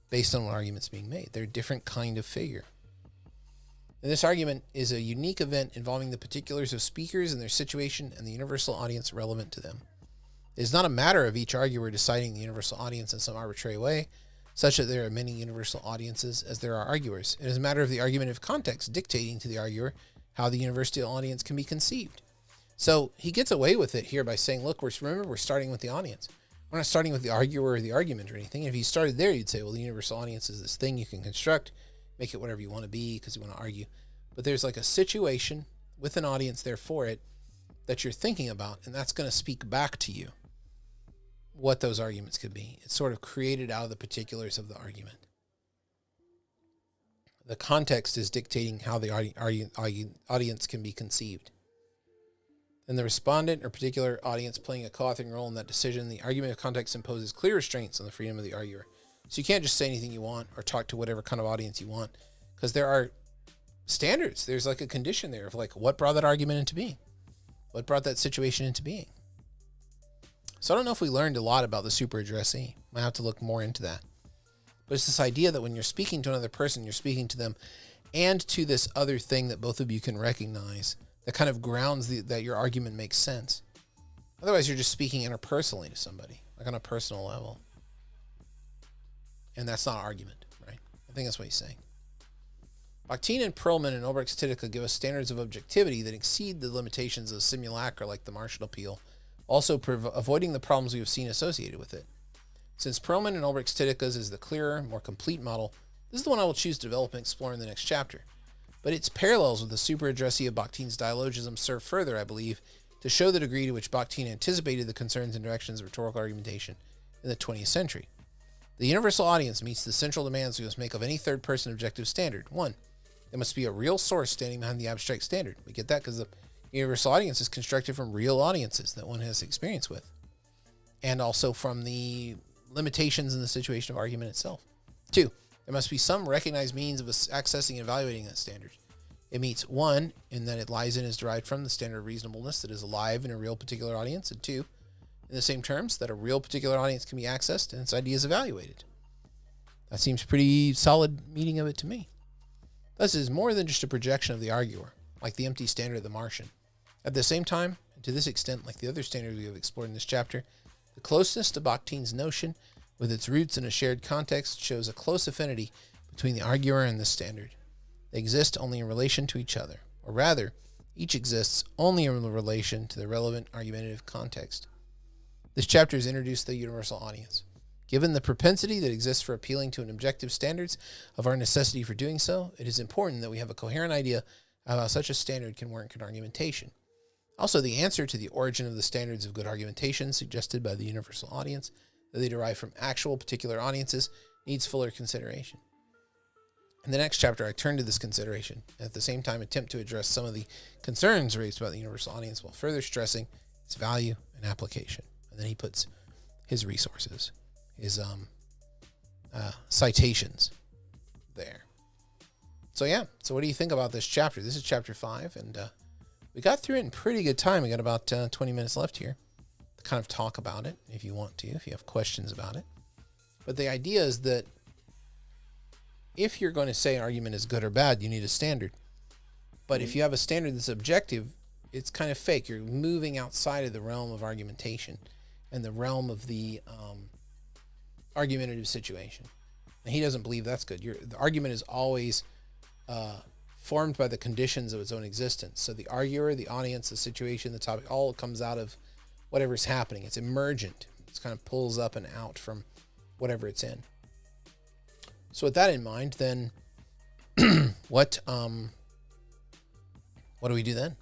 S1: based on what argument's being made. They're a different kind of figure. And this argument is a unique event involving the particulars of speakers and their situation and the universal audience relevant to them. It is not a matter of each arguer deciding the universal audience in some arbitrary way, such that there are many universal audiences as there are arguers. It is a matter of the argumentative context dictating to the arguer how the universal audience can be conceived. So he gets away with it here by saying, look, remember, we're starting with the audience. We're not starting with the arguer or the argument or anything. If you started there, you'd say, well, the universal audience is this thing you can construct, make it whatever you want to be because you want to argue. But there's like a situation with an audience there for it that you're thinking about, and that's going to speak back to you what those arguments could be. It's sort of created out of the particulars of the argument. The context is dictating how the audience can be conceived. And the respondent or particular audience playing a co-authoring role in that decision, the argument of context imposes clear restraints on the freedom of the arguer. So you can't just say anything you want or talk to whatever kind of audience you want, because there are standards. There's like a condition there of like what brought that argument into being, what brought that situation into being. So I don't know if we learned a lot about the super addressee. Might have to look more into that. But it's this idea that when you're speaking to another person, you're speaking to them and to this other thing that both of you can recognize that kind of grounds that your argument makes sense. Otherwise, you're just speaking interpersonally to somebody, like on a personal level. And that's not argument, right? I think that's what he's saying. Bakhtin and Perlman and Ulbricht-Titica give us standards of objectivity that exceed the limitations of simulacra like the Martian appeal, also avoiding the problems we have seen associated with it. Since Perlman and Ulbricht-Titica's is the clearer, more complete model, this is the one I will choose to develop and explore in the next chapter. But its parallels with the super addressee of Bakhtin's dialogism serve further, I believe, to show the degree to which Bakhtin anticipated the concerns and directions of rhetorical argumentation in the 20th century. The universal audience meets the central demands we must make of any third-person objective standard. 1. There must be a real source standing behind the abstract standard. We get that because the universal audience is constructed from real audiences that one has experience with, and also from the limitations in the situation of argument itself. 2. There must be some recognized means of accessing and evaluating that standard. It meets 1, in that it lies in and is derived from the standard of reasonableness that is alive in a real particular audience, and 2, in the same terms, that a real particular audience can be accessed and its ideas evaluated. That seems pretty solid meaning of it to me. Thus, it is more than just a projection of the arguer, like the empty standard of the Martian. At the same time, and to this extent, like the other standards we have explored in this chapter, the closeness to Bakhtin's notion, with its roots in a shared context, shows a close affinity between the arguer and the standard. They exist only in relation to each other, or rather, each exists only in relation to the relevant argumentative context. This chapter has introduced the universal audience. Given the propensity that exists for appealing to an objective standards of our necessity for doing so, it is important that we have a coherent idea of how such a standard can work in argumentation. Also, the answer to the origin of the standards of good argumentation suggested by the universal audience, that they derive from actual particular audiences, needs fuller consideration. In the next chapter, I turn to this consideration, and at the same time attempt to address some of the concerns raised about the universal audience while further stressing its value and application. And then he puts his resources, his citations there. So yeah, so what do you think about this chapter? This is chapter 5, and we got through it in pretty good time. We got about 20 minutes left here to kind of talk about it if you want to, if you have questions about it. But the idea is that if you're going to say an argument is good or bad, you need a standard. But if you have a standard that's objective, it's kind of fake. You're moving outside of the realm of argumentation and the realm of the argumentative situation. And he doesn't believe that's good. The argument is always formed by the conditions of its own existence. So the arguer, the audience, the situation, the topic, all comes out of whatever's happening. It's emergent. It kind of pulls up and out from whatever it's in. So with that in mind, then what do we do then?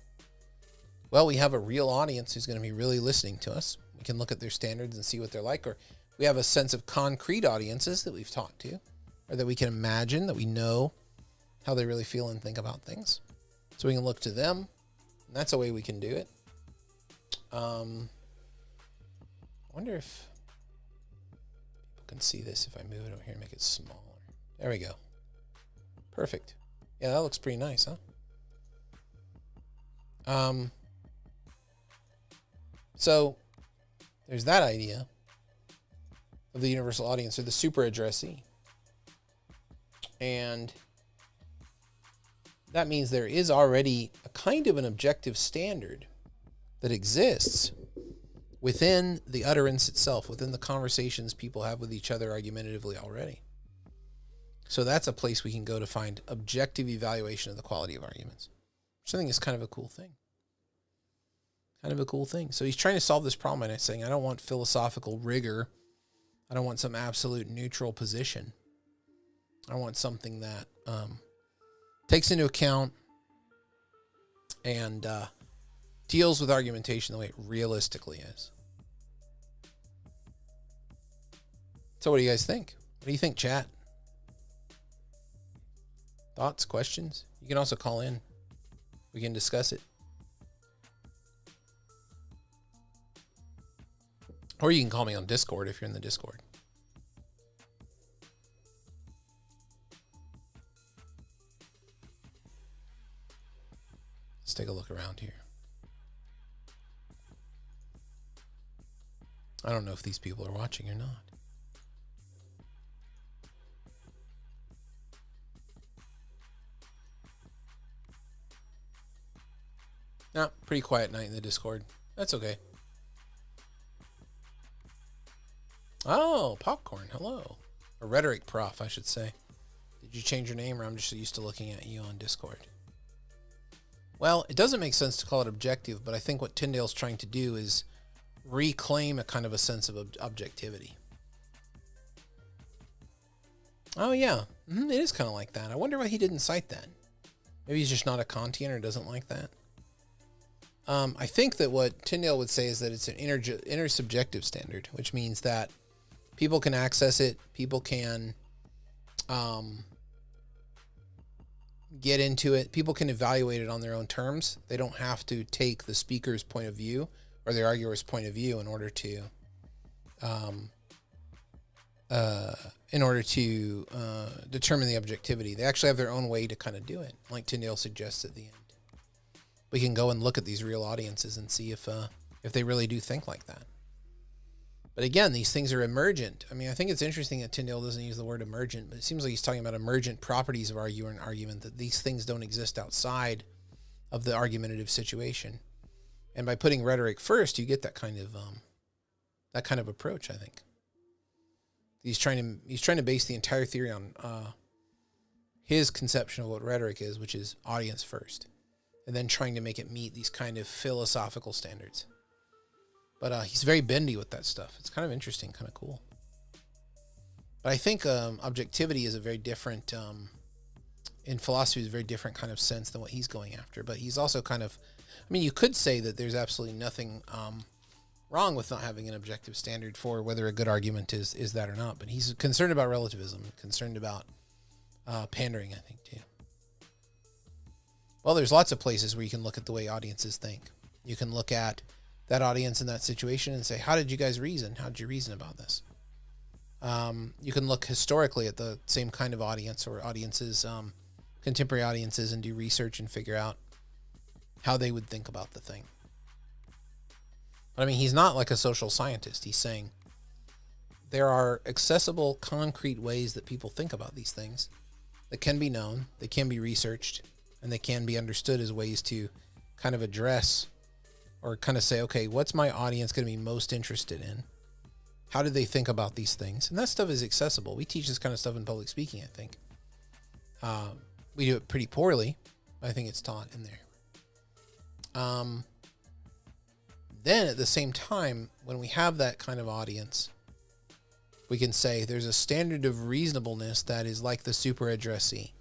S1: Well, we have a real audience who's going to be really listening to us. We can look at their standards and see what they're like, or we have a sense of concrete audiences that we've talked to, or that we can imagine, that we know how they really feel and think about things. So we can look to them, and that's a way we can do it. I wonder if people can see this if I move it over here and make it smaller. There we go. Perfect. Yeah, that looks pretty nice, huh? So there's that idea of the universal audience, or the super addressee. And that means there is already a kind of an objective standard that exists within the utterance itself, within the conversations people have with each other argumentatively already. So that's a place we can go to find objective evaluation of the quality of arguments, which I think is kind of a cool thing. So he's trying to solve this problem by saying, I don't want philosophical rigor. I don't want some absolute neutral position. I want something that takes into account and deals with argumentation the way it realistically is. So what do you guys think? What do you think, chat? Thoughts, questions? You can also call in. We can discuss it. Or you can call me on Discord if you're in the Discord. Let's take a look around here. I don't know if these people are watching or not. No, pretty quiet night in the Discord. That's okay. Oh, Popcorn, hello. A Rhetoric Prof, I should say. Did you change your name, or I'm just used to looking at you on Discord? Well, it doesn't make sense to call it objective, but I think what Tyndale's trying to do is reclaim a kind of a sense of objectivity. Oh, yeah. It is kind of like that. I wonder why he didn't cite that. Maybe he's just not a Kantian or doesn't like that. I think that what Tyndale would say is that it's an intersubjective standard, which means that people can access it. People can get into it. People can evaluate it on their own terms. They don't have to take the speaker's point of view or the arguer's point of view in order to determine the objectivity. They actually have their own way to kind of do it, like Tyndale suggests at the end. We can go and look at these real audiences and see if they really do think like that. But again, these things are emergent. I mean, I think it's interesting that Tyndale doesn't use the word emergent, but it seems like he's talking about emergent properties of argument, that these things don't exist outside of the argumentative situation. And by putting rhetoric first, you get that kind of approach, I think. He's trying to base the entire theory on his conception of what rhetoric is, which is audience first, and then trying to make it meet these kind of philosophical standards. But he's very bendy with that stuff. It's kind of interesting, kind of cool. But I think objectivity is a very different, in philosophy, is a very different kind of sense than what he's going after. But he's also kind of, I mean, you could say that there's absolutely nothing wrong with not having an objective standard for whether a good argument is that or not. But he's concerned about relativism, concerned about pandering, I think, too. Well, there's lots of places where you can look at the way audiences think. You can look at that audience in that situation and say, how did you guys reason? How did you reason about this? You can look historically at the same kind of audience or audiences, contemporary audiences, and do research and figure out how they would think about the thing. But I mean, he's not like a social scientist. He's saying there are accessible, concrete ways that people think about these things that can be known, they can be researched, and they can be understood as ways to kind of address or kind of say, okay, what's my audience going to be most interested in? How do they think about these things? And that stuff is accessible. We teach this kind of stuff in public speaking, I think. We do it pretty poorly, I think it's taught in there. Then at the same time, when we have that kind of audience, we can say there's a standard of reasonableness that is like the super addressee.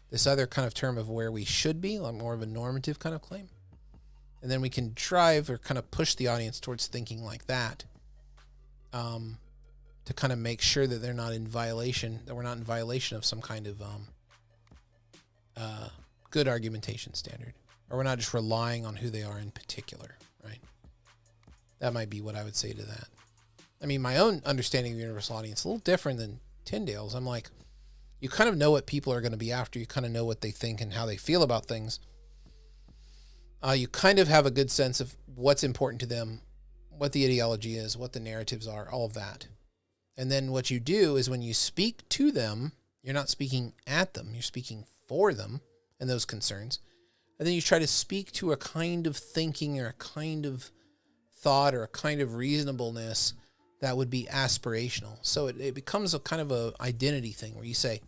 S1: This other kind of term of where we should be, like more of a normative kind of claim. And then we can drive or kind of push the audience towards thinking like that, to kind of make sure that they're not in violation, that we're not in violation of some kind of good argumentation standard, or we're not just relying on who they are in particular, right? That might be what I would say to that. I mean, my own understanding of universal audience is a little different than Tyndale's. I'm like, you kind of know what people are going to be after. You kind of know what they think and how they feel about things. You kind of have a good sense of what's important to them, what the ideology is, what the narratives are, all of that. And then what you do is when you speak to them, you're not speaking at them, you're speaking for them and those concerns. And then you try to speak to a kind of thinking or a kind of thought or a kind of reasonableness that would be aspirational. So it becomes a kind of a identity thing where you say,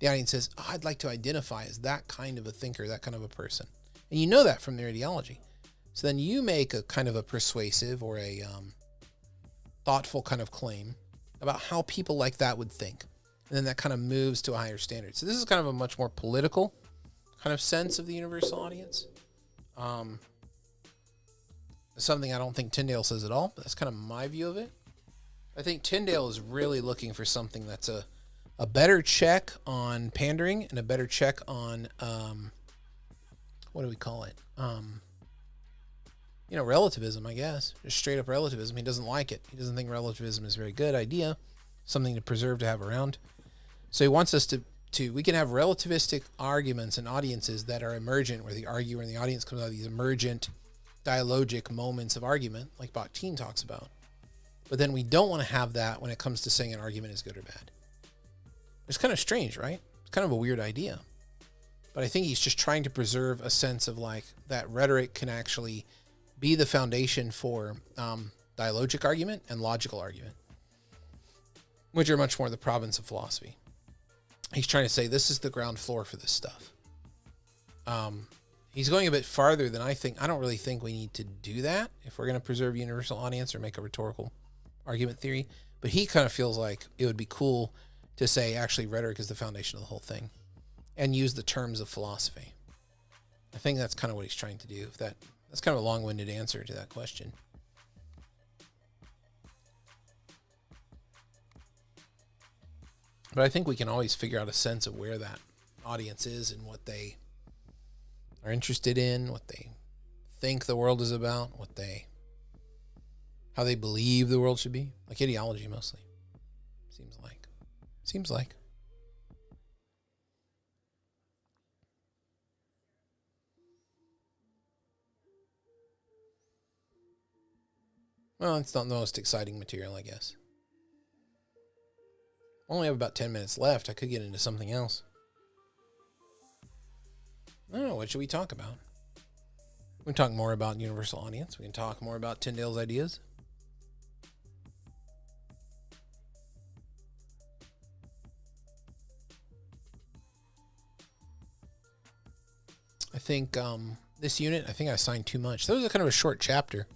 S1: the audience says, oh, I'd like to identify as that kind of a thinker, that kind of a person. And you know that from their ideology. So then you make a kind of a persuasive or a thoughtful kind of claim about how people like that would think. And then that kind of moves to a higher standard. So this is kind of a much more political kind of sense of the universal audience. Something I don't think Tyndale says at all, but that's kind of my view of it. I think Tyndale is really looking for something that's a better check on pandering and a better check on, what do we call it? Relativism, I guess. Just straight up relativism. He doesn't like it. He doesn't think relativism is a very good idea, something to preserve, to have around. So he wants us to we can have relativistic arguments and audiences that are emergent, where the arguer and the audience comes out of these emergent dialogic moments of argument, like Bakhtin talks about. But then we don't want to have that when it comes to saying an argument is good or bad. It's kind of strange, right? It's kind of a weird idea. But I think he's just trying to preserve a sense of like that rhetoric can actually be the foundation for dialogic argument and logical argument, which are much more the province of philosophy. He's trying to say this is the ground floor for this stuff. He's going a bit farther than I think. I don't really think we need to do that if we're going to preserve universal audience or make a rhetorical argument theory. But he kind of feels like it would be cool to say actually rhetoric is the foundation of the whole thing and use the terms of philosophy. I think that's kind of what he's trying to do. That's kind of a long-winded answer to that question. But I think we can always figure out a sense of where that audience is and what they are interested in, what they think the world is about, how they believe the world should be. Like ideology mostly, seems like. Well, it's not the most exciting material, I guess. I only have about 10 minutes left. I could get into something else. I don't know. What should we talk about? We can talk more about universal audience. We can talk more about Tyndale's ideas. I think this unit, I think I assigned too much. That was a kind of a short chapter.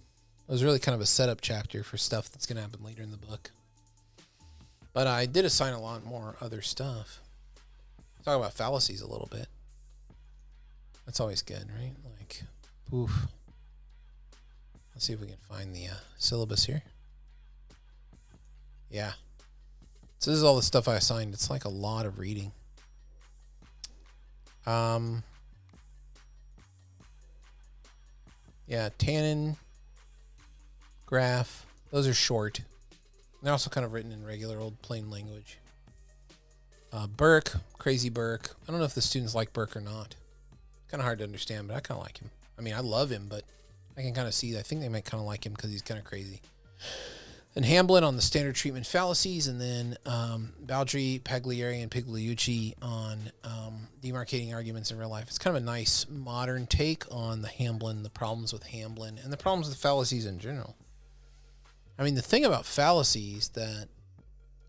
S1: It was really kind of a setup chapter for stuff that's going to happen later in the book. But I did assign a lot more other stuff. Talk about fallacies a little bit. That's always good, right? Like, oof. Let's see if we can find the syllabus here. Yeah. So this is all the stuff I assigned. It's like a lot of reading. Yeah, tannin, graph. Those are short. They're also kind of written in regular old plain language. Burke, crazy Burke. I don't know if the students like Burke or not. Kind of hard to understand, but I kind of like him. I mean, I love him, but I can kind of see, I think they might kind of like him because he's kind of crazy. And Hamblin on the standard treatment fallacies, and then Baldry, Pagliari, and Pigliucci on demarcating arguments in real life. It's kind of a nice modern take on the Hamblin, the problems with Hamblin, and the problems with fallacies in general. I mean, the thing about fallacies that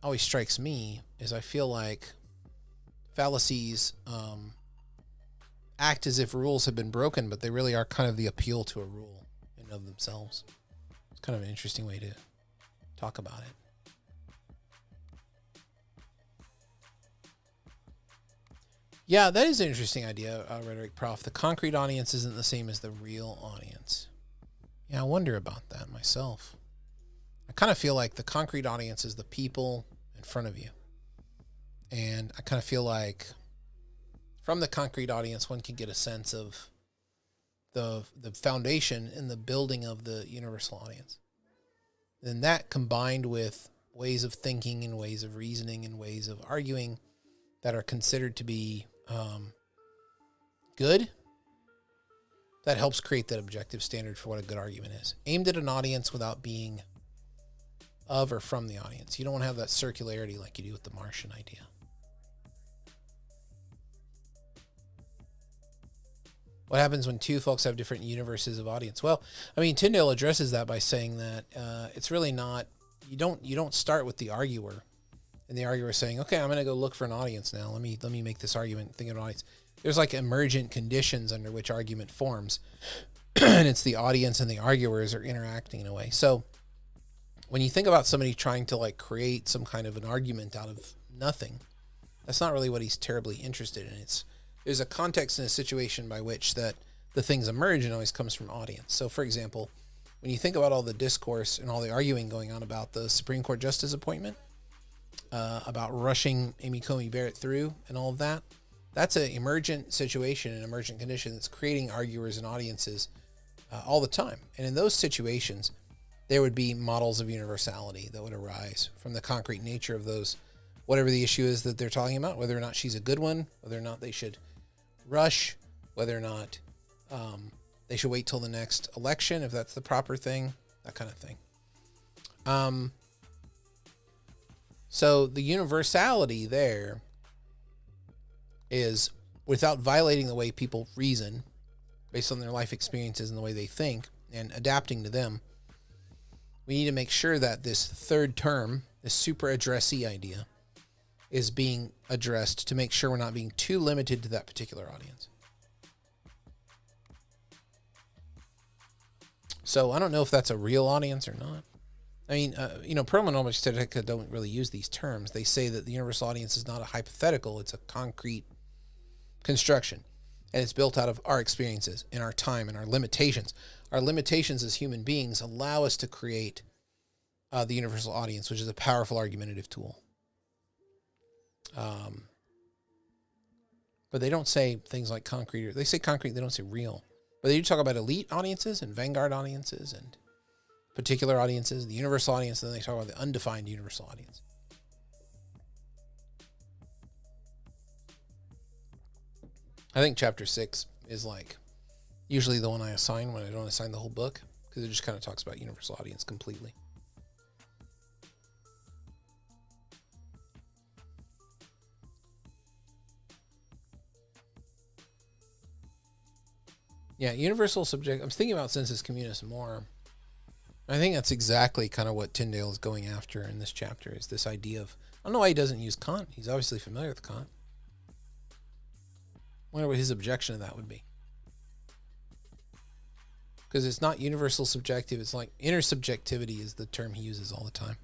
S1: always strikes me is I feel like fallacies act as if rules have been broken, but they really are kind of the appeal to a rule in of themselves. It's kind of an interesting way to talk about it. Yeah, that is an interesting idea, Rhetoric Prof. The concrete audience isn't the same as the real audience. Yeah, I wonder about that myself. I kind of feel like the concrete audience is the people in front of you. And I kind of feel like from the concrete audience, one can get a sense of the foundation and the building of the universal audience. And that combined with ways of thinking and ways of reasoning and ways of arguing that are considered to be good, that helps create that objective standard for what a good argument is. Aimed at an audience without being of or from the audience. You don't want to have that circularity like you do with the Martian idea. What happens when two folks have different universes of audience? Well, I mean, Tyndale addresses that by saying that it's really not, you don't start with the arguer, and the arguer is saying, okay, I'm going to go look for an audience now. Let me make this argument, think of an audience. There's like emergent conditions under which argument forms, and it's the audience and the arguers are interacting in a way. So when you think about somebody trying to like create some kind of an argument out of nothing, that's not really what he's terribly interested in. There's a context and a situation by which that the things emerge and always comes from audience. So for example, when you think about all the discourse and all the arguing going on about the Supreme Court justice appointment, about rushing Amy Coney Barrett through and all of that, that's an emergent situation, an emergent condition that's creating arguers and audiences all the time. And in those situations, there would be models of universality that would arise from the concrete nature of those, whatever the issue is that they're talking about, whether or not she's a good one, whether or not they should rush, whether or not they should wait till the next election, if that's the proper thing, that kind of thing. So the universality there is, without violating the way people reason based on their life experiences and the way they think and adapting to them, we need to make sure that this third term, this super addressee idea, is being addressed to make sure we're not being too limited to that particular audience. So I don't know if that's a real audience or not. I mean, Promonomics Statica don't really use these terms. They say that the universal audience is not a hypothetical, it's a concrete construction. And it's built out of our experiences and our time and our limitations. Our limitations as human beings allow us to create the universal audience, which is a powerful argumentative tool. But they don't say things like concrete. They say concrete, they don't say real. But they do talk about elite audiences and vanguard audiences and particular audiences, the universal audience, and then they talk about the undefined universal audience. I think chapter 6 is like usually the one I assign when I don't assign the whole book, because it just kind of talks about universal audience completely. Yeah, universal subject. I'm thinking about sensus communis more. I think that's exactly kind of what Tyndale is going after in this chapter, is this idea of, I don't know why he doesn't use Kant. He's obviously familiar with Kant. I wonder what his objection to that would be. Because it's not universal subjective. It's like intersubjectivity is the term he uses all the time.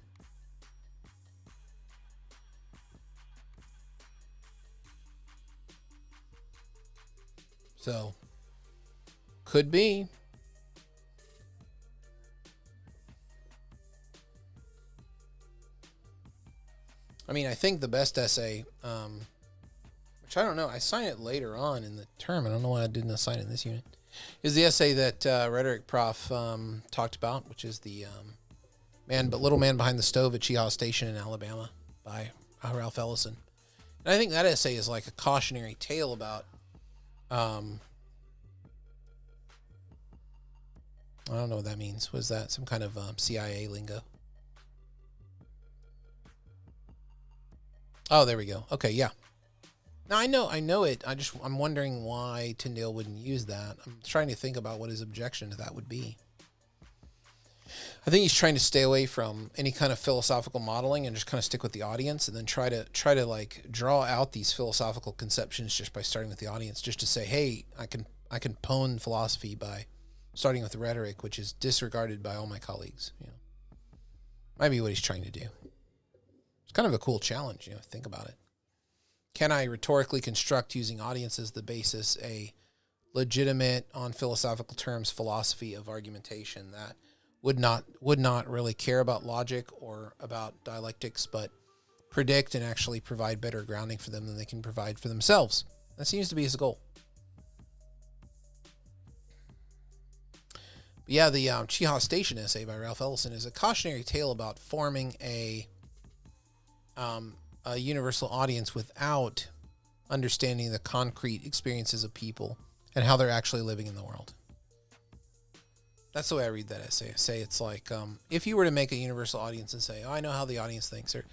S1: So, could be. I mean, I think the best essay, which I don't know, I assign it later on in the term. I don't know why I didn't assign it in this unit, is the essay that Rhetoric Prof talked about, which is the Little Man Behind the Stove at Chehaw Station in Alabama by Ralph Ellison. And I think that essay is like a cautionary tale about, I don't know what that means. Was that some kind of CIA lingo? Oh, there we go. Okay, yeah. Now I know it. I'm wondering why Tyndale wouldn't use that. I'm trying to think about what his objection to that would be. I think he's trying to stay away from any kind of philosophical modeling and just kind of stick with the audience, and then try to like draw out these philosophical conceptions just by starting with the audience, just to say, hey, I can pwn philosophy by starting with rhetoric, which is disregarded by all my colleagues. Might be what he's trying to do. It's kind of a cool challenge, think about it. Can I rhetorically construct, using audience as the basis, a legitimate, on philosophical terms, philosophy of argumentation that would not really care about logic or about dialectics, but predict and actually provide better grounding for them than they can provide for themselves? That seems to be his goal. But yeah, the Chehaw Station essay by Ralph Ellison is a cautionary tale about forming a universal audience without understanding the concrete experiences of people and how they're actually living in the world. That's the way I read that essay. I say it's like, if you were to make a universal audience and say, oh, I know how the audience thinks, or,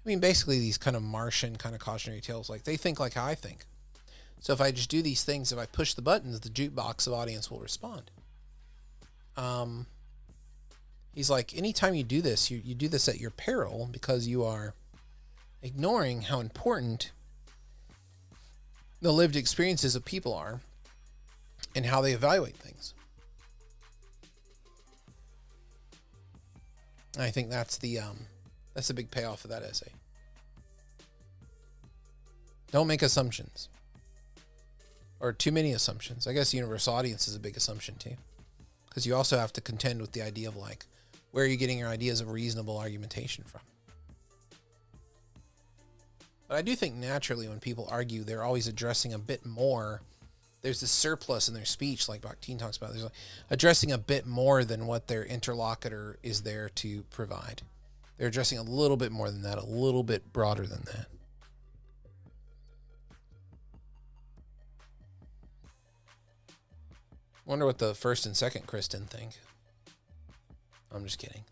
S1: basically these kind of Martian kind of cautionary tales, like they think like how I think. So if I just do these things, if I push the buttons, the jukebox of audience will respond. He's like, anytime you do this, you do this at your peril, because you are ignoring how important the lived experiences of people are and how they evaluate things. And I think that's the big payoff of that essay. Don't make assumptions, or too many assumptions. I guess universal audience is a big assumption too, because you also have to contend with the idea of like, where are you getting your ideas of reasonable argumentation from? But I do think naturally when people argue, they're always addressing a bit more. There's this surplus in their speech, like Bakhtin talks about. There's like addressing a bit more than what their interlocutor is there to provide. They're addressing a little bit more than that, a little bit broader than that. Wonder what the first and second Kristen think. I'm just kidding.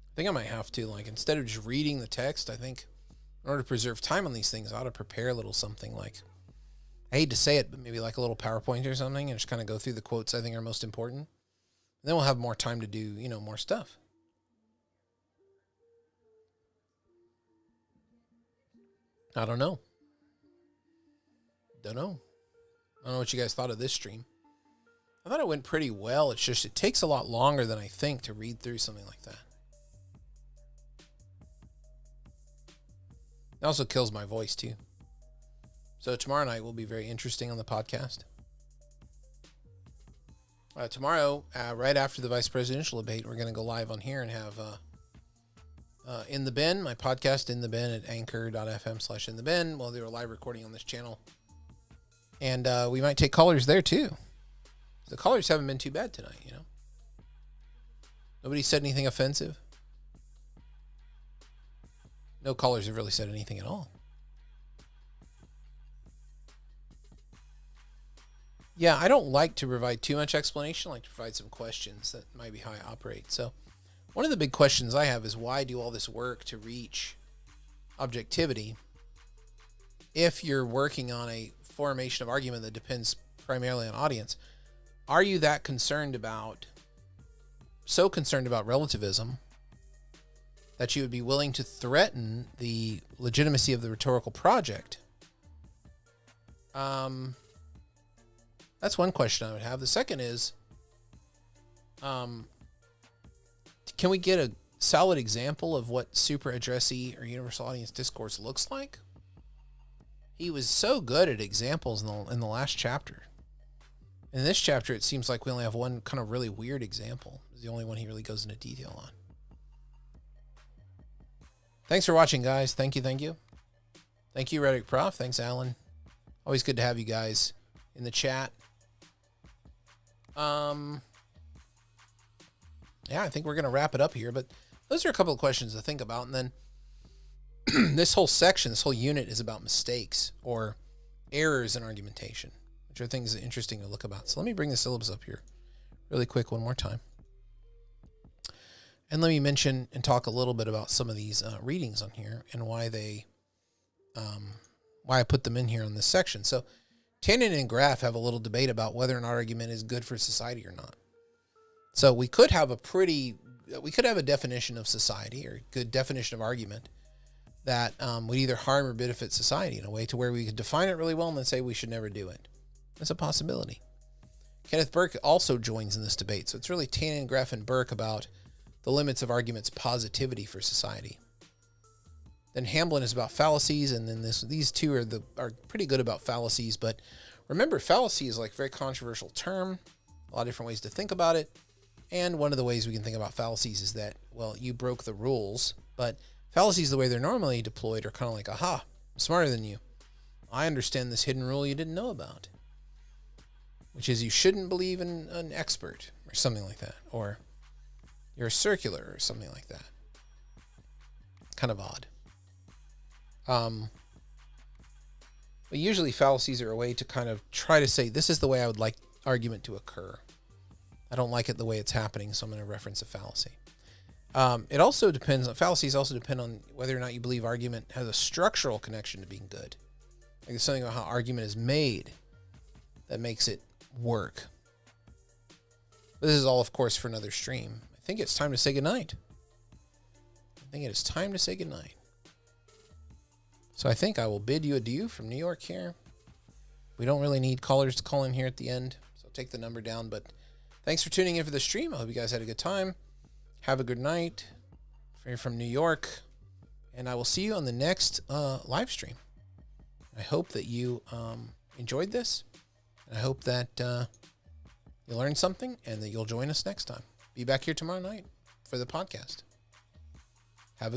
S1: I think I might have to, like, instead of just reading the text, I think in order to preserve time on these things, I ought to prepare a little something like, I hate to say it, but maybe like a little PowerPoint or something, and just kind of go through the quotes I think are most important. And then we'll have more time to do, more stuff. I don't know. I don't know what you guys thought of this stream. I thought it went pretty well. It's just, it takes a lot longer than I think to read through something like that. It also kills my voice too. So tomorrow night will be very interesting on the podcast. Tomorrow, right after the vice presidential debate, we're going to go live on here and have In the Bin, my podcast In the Bin at anchor.fm/In the Bin. We'll do a live recording on this channel. And we might take callers there too. The callers haven't been too bad tonight, Nobody said anything offensive. No callers have really said anything at all. Yeah, I don't like to provide too much explanation. I like to provide some questions. That might be how I operate. So one of the big questions I have is, why do all this work to reach objectivity if you're working on a formation of argument that depends primarily on audience? Are you that so concerned about relativism that you would be willing to threaten the legitimacy of the rhetorical project? That's one question I would have. The second is, can we get a solid example of what super addressee or universal audience discourse looks like? He was so good at examples in the last chapter. In this chapter, it seems like we only have one kind of really weird example. It's the only one he really goes into detail on. Thanks for watching, guys. Thank you. Thank you, Rhetoric Prof. Thanks, Alan. Always good to have you guys in the chat. Yeah, I think we're going to wrap it up here, but those are a couple of questions to think about. And then this whole unit is about mistakes or errors in argumentation, which are things that are interesting to look about. So let me bring the syllabus up here really quick one more time. And let me mention and talk a little bit about some of these readings on here and why I put them in here on this section. So Tannen and Graff have a little debate about whether an argument is good for society or not. So we could have a definition of society or a good definition of argument that would either harm or benefit society in a way to where we could define it really well and then say we should never do it. That's a possibility. Kenneth Burke also joins in this debate. So it's really Tannen, Graff, and Burke about the limits of argument's positivity for society. Then Hamblin is about fallacies, and then these two are pretty good about fallacies. But remember, fallacy is like a very controversial term. A lot of different ways to think about it. And one of the ways we can think about fallacies is that, well, you broke the rules. But fallacies, the way they're normally deployed, are kind of like, aha, I'm smarter than you. I understand this hidden rule you didn't know about, which is you shouldn't believe in an expert or something like that, or you're circular or something like that. Kind of odd. But usually fallacies are a way to kind of try to say, this is the way I would like argument to occur. I don't like it the way it's happening, so I'm going to reference a fallacy. It also depends on, fallacies also depend on whether or not you believe argument has a structural connection to being good. Like there's something about how argument is made that makes it work. But this is all, of course, for another stream. I think it's time to say goodnight. So I think I will bid you adieu from New York here. We don't really need callers to call in here at the end, so I'll take the number down. But thanks for tuning in for the stream. I hope you guys had a good time. Have a good night. You're from New York. And I will see you on the next live stream. I hope that you enjoyed this. I hope that you learned something and that you'll join us next time. Be back here tomorrow night for the podcast. Have a good